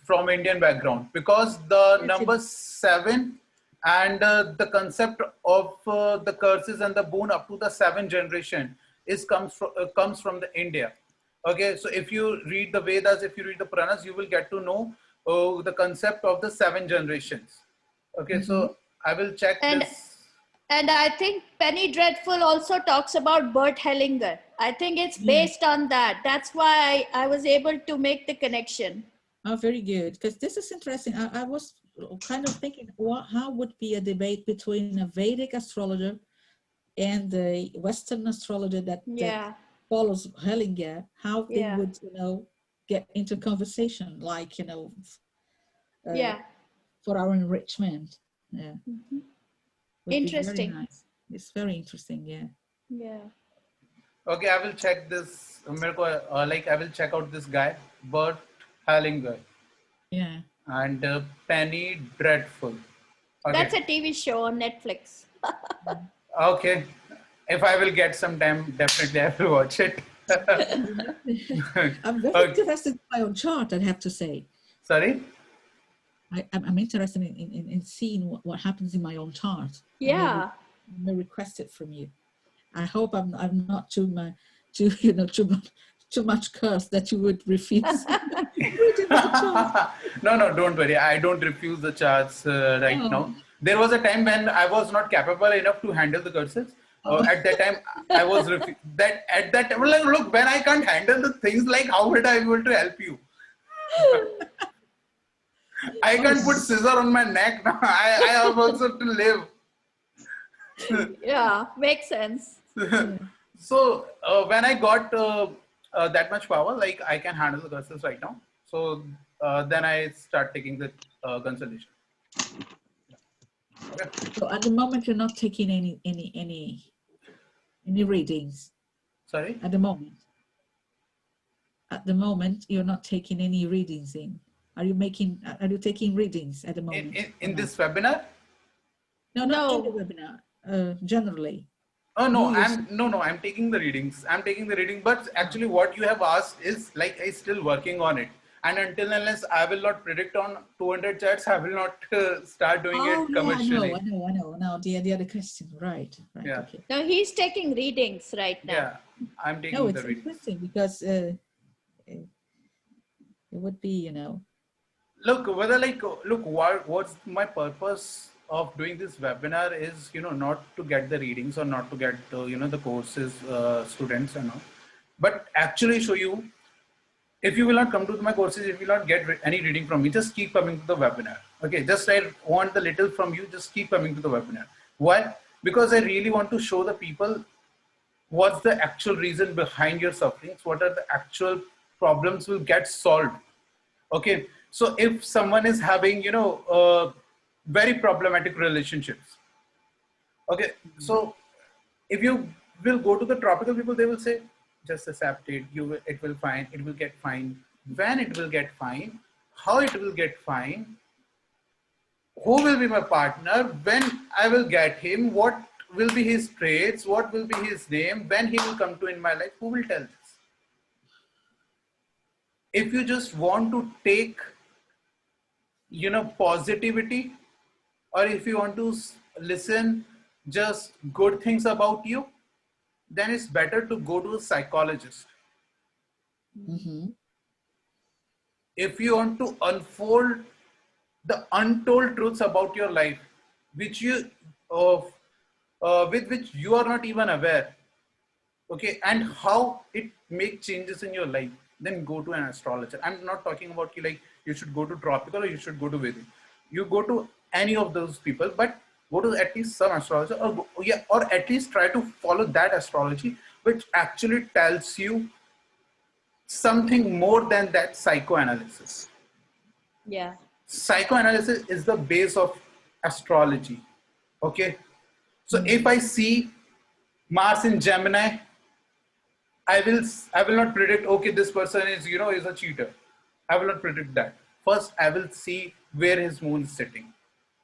from Indian background, because the number 7 and the concept of the curses and the boon up to the 7th generation is comes from the India. Okay, so if you read the Vedas, if you read the Puranas, you will get to know the concept of the 7 generations. Okay, so I will check And this. and I think Penny Dreadful also talks about Bert Hellinger. I think it's Yeah. based on that. That's why I was able to make the connection. Oh, very good. Because this is interesting. I was kind of thinking, how would be a debate between a Vedic astrologer and the Western astrologer that Yeah. follows Hellinger, how they Yeah. would, get into conversation, like, Yeah. for our enrichment. Yeah, would be very Interesting. nice. It's very interesting. Yeah. Yeah. Okay, I will check this. I will check out this guy, Bert Hellinger, Yeah. and Penny Dreadful. Okay, That's a TV show on Netflix. okay. If I will get some time, definitely I will watch it. I'm very Okay. interested in my own chart, I have to say. Sorry? I'm interested in seeing what happens in my own chart. Yeah. I may request it from you. I hope I'm not too much cursed that you would refuse reading my chart. No, don't worry. I don't refuse the charts right Oh. now. There was a time when I was not capable enough to handle the curses. Oh. At that time, I was that at that time. Like, look, when I can't handle the things, like how would I be able to help you? I can't put scissor on my neck now. I have also to live. Yeah. Makes sense. So when I got that much power, like I can handle the curses right now. So then I start taking the consultation. Okay. So at the moment, you're not taking any readings. Sorry. At the moment. At the moment, you're not taking any readings in. Are you taking readings at the moment? In this webinar? No, not in the webinar. Generally. Oh no, You I'm taking the readings. I'm taking the reading, but actually what you have asked is like I'm still working on it. And until unless I will not predict on 200 charts, I will not start doing Oh, it commercially. yeah, I know. Now the other question, right? Yeah. Okay. No, he's taking readings right now. Yeah, I'm taking No, the it's readings. interesting because it would be, Look, what's my purpose of doing this webinar is, not to get the readings or not to get the courses students and all, but actually show you. If you will not come to my courses, if you will not get any reading from me, just keep coming to the webinar. Okay, just I want the little from you, just keep coming to the webinar. Why? Because I really want to show the people what's the actual reason behind your sufferings, what are the actual problems will get solved. Okay, so if someone is having, very problematic relationships, okay, so if you will go to the tropical people, they will say, just accept it, it will fine, it will get fine. When it will get fine, how it will get fine, who will be my partner, when I will get him, what will be his traits, what will be his name, when he will come to in my life, who will tell this? If you just want to take, positivity, or if you want to listen just good things about you, then it's better to go to a psychologist. If you want to unfold the untold truths about your life, which you with which you are not even aware, okay, and how it makes changes in your life, then go to an astrologer. I'm not talking about you should go to tropical or you should go to Vedic. You go to any of those people, but go to at least some astrologer, or at least try to follow that astrology which actually tells you something more than that psychoanalysis. Yeah. Psychoanalysis is the base of astrology. Okay, so if I see Mars in Gemini, I will not predict, okay, this person is is a cheater. I will not predict that. First I will see where his moon is sitting.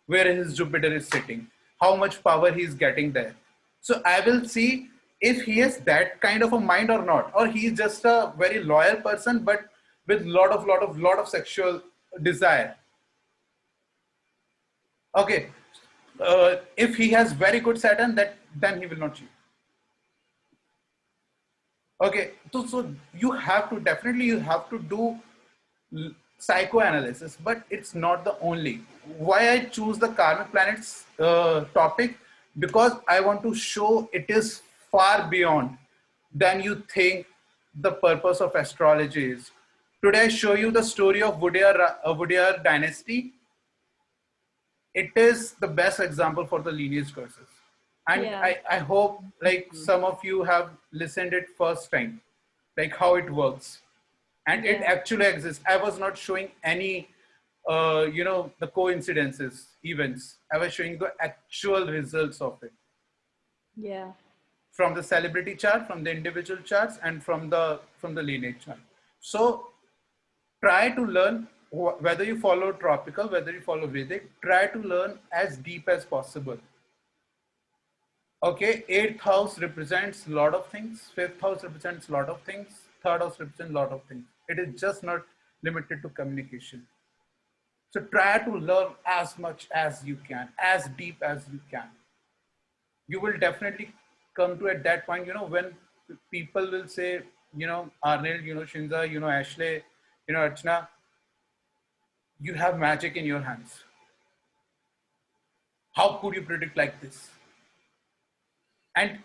where his Jupiter is sitting, how much power he's getting there. So I will see if he has that kind of a mind or not, or he's just a very loyal person, but with lot of sexual desire. Okay, if he has very good Saturn, then he will not cheat. Okay, so you have to definitely you have to do psychoanalysis, but it's not the only. Why I choose the karmic planets topic? Because I want to show it is far beyond than you think the purpose of astrology is. Today I show you the story of Vodiyar dynasty. It is the best example for the lineage curses. And Yeah. I hope like some of you have listened it first time, like how it works. And it Yeah. actually exists. I was not showing any, the coincidences, events. I was showing the actual results of it Yeah. from the celebrity chart, from the individual charts, and from the lineage chart. So try to learn whether you follow tropical, whether you follow Vedic. Try to learn as deep as possible. Okay, eighth house represents a lot of things. Fifth house represents a lot of things. Third house represents a lot of things. It is just not limited to communication. So try to learn as much as you can, as deep as you can. You will definitely come to at that point, when people will say, Arnil, Shinza, Ashley, Archana, you have magic in your hands. How could you predict like this? And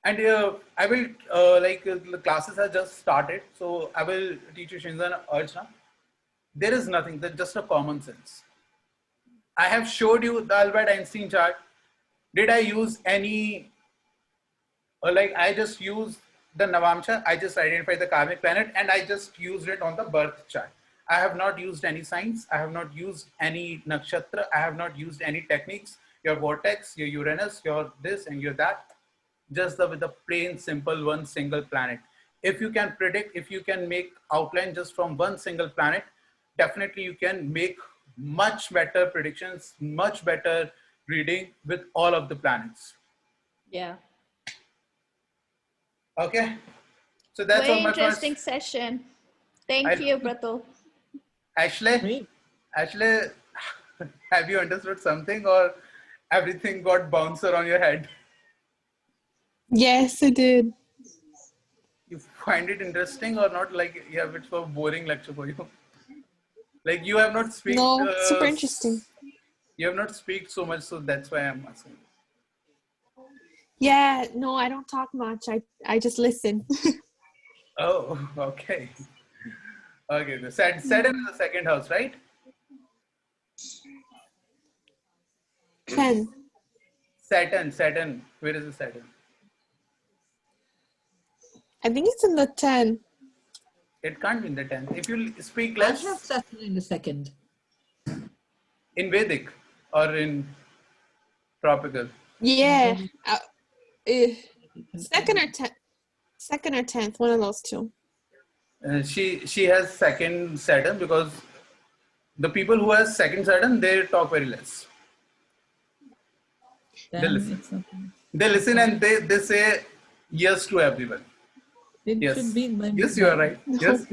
I will the classes have just started, so I will teach you Shinza and Archana. There is nothing, that's just a common sense. I have showed you the Albert Einstein chart. Did I use any, I just used the Navamsha, I just identified the karmic planet and I just used it on the birth chart. I have not used any signs. I have not used any nakshatra. I have not used any techniques. Your vortex, your Uranus, your this and your that. Just with the plain, simple, one single planet. If you can predict, if you can make outline just from one single planet, definitely you can make much better predictions, much better reading with all of the planets. Yeah. Okay. So that's Very all my interesting first. session. Thank you, Pratul. Ashley, Great. Ashley, have you understood something or everything got bouncer on your head? Yes, I did. You find it interesting or not? Like, yeah, it's a boring lecture for you. Like you have not speak. No, super interesting. You have not speak so much, so that's why I'm asking. Yeah, no, I don't talk much. I just listen. Oh, okay. Okay, the Saturn is the second house, right? 10. Saturn. Where is the Saturn? I think it's in the 10. It can't be in the 10th. If you speak I have less Saturn in the second. in Vedic or in tropical. Yeah. Second or 10th. Second or 10th, one of those two. She has second Saturn because the people who has second Saturn, they talk very less. Then listen. it's not, They listen and they say yes to everyone. it Yes. should be my, Yes, you are right. Yes.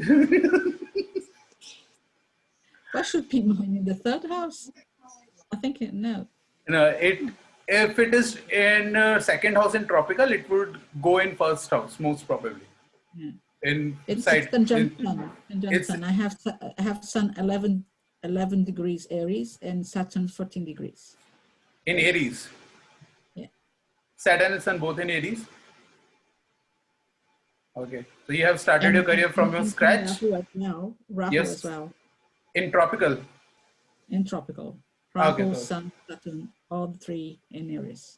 What should be mine in the third house? I think no. If it is in second house in tropical, it would go in first house most probably. Yeah. In It's side. conjunct in- sun. Conjunct sun. I have sun 11 degrees Aries and Saturn 14 degrees. in Aries. Yeah. Saturn and Sun both in Aries. Okay. So you have started your career from your scratch Rahu as well. Rahu Yes. as well. in tropical. In tropical. Okay, Rahu, so- Sun, Saturn, all the three in Aries.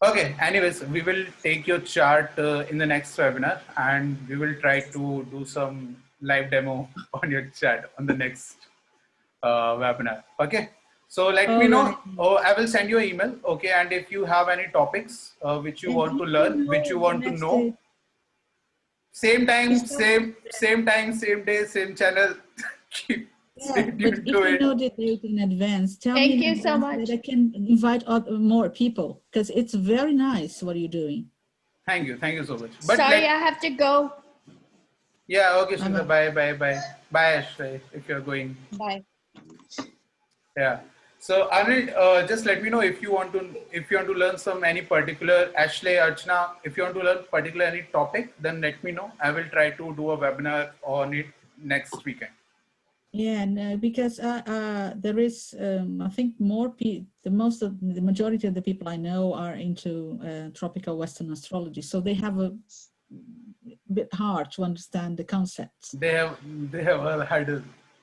Okay. Anyways, we will take your chart in the next webinar and we will try to do some live demo on your chart on the next webinar. Okay. So let me know. Alright. Oh, I will send you an email. Okay. And if you have any topics which you want to learn, which you want to know, same time, same day, same channel. Stay but tuned if to you it. know the date in advance, tell Thank me in you so advance much. that I can invite more people, because it's very nice what you're doing. Thank you so much. But Sorry, I have to go. yeah, okay, Bye-bye. Sridhar, bye, Ashley, if you're going. Bye. Yeah. So Arnold, just let me know if you want to learn any particular Ashley, Archana, if you want to learn particular any topic, then let me know. I will try to do a webinar on it next weekend. Yeah, and because there is, I think the majority of the people I know are into tropical Western astrology, so they have a bit hard to understand the concepts. They have a hurdle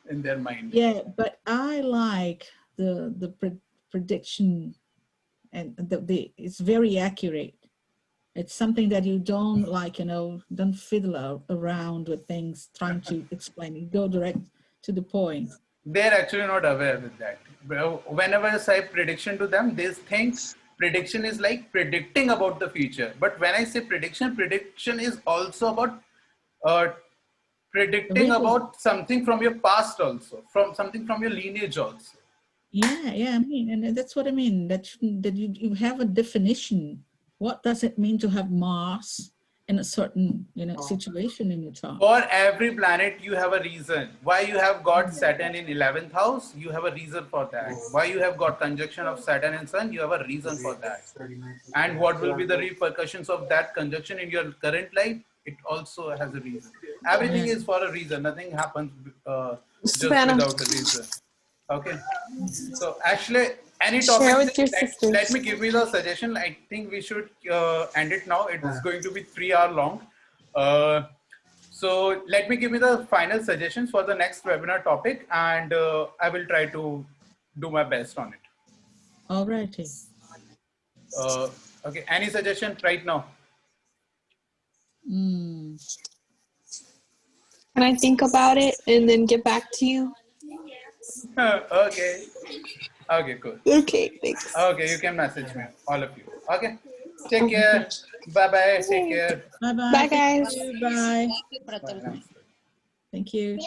in their mind. Yeah, but I like the prediction, and it's very accurate. It's something that you don't don't fiddle around with things trying to explain. You go direct to the point. They're actually not aware with that. Whenever I say prediction to them, they think prediction is like predicting about the future. But when I say prediction is also about uh, predicting Really? about something from your past also, from something from your lineage also. Yeah, I mean, and that's what I mean, that you have a definition. What does it mean to have Mars in a certain, situation in your chart? For every planet, you have a reason. Why you have got Saturn in 11th house, you have a reason for that. Why you have got conjunction of Saturn and Sun, you have a reason for that. And what will be the repercussions of that conjunction in your current life? It also has a reason. Everything is for a reason. Nothing happens just Savannah. without a reason. Okay. So Ashley, any Share topic? with your sisters. Let me give me the suggestion. I think we should end it now. It's going to be 3 hour long. So let me give me the final suggestions for the next webinar topic, and I will try to do my best on it. All righty. Okay, any suggestion right now? Mm. Can I think about it and then get back to you? Okay. Okay, cool. Okay, thanks. Okay, you can message me, all of you. Okay, take care. Bye-bye. Take care. Bye-bye. Bye, Thank guys. you. Bye. Thank you, Pratul. Bye. Thank you.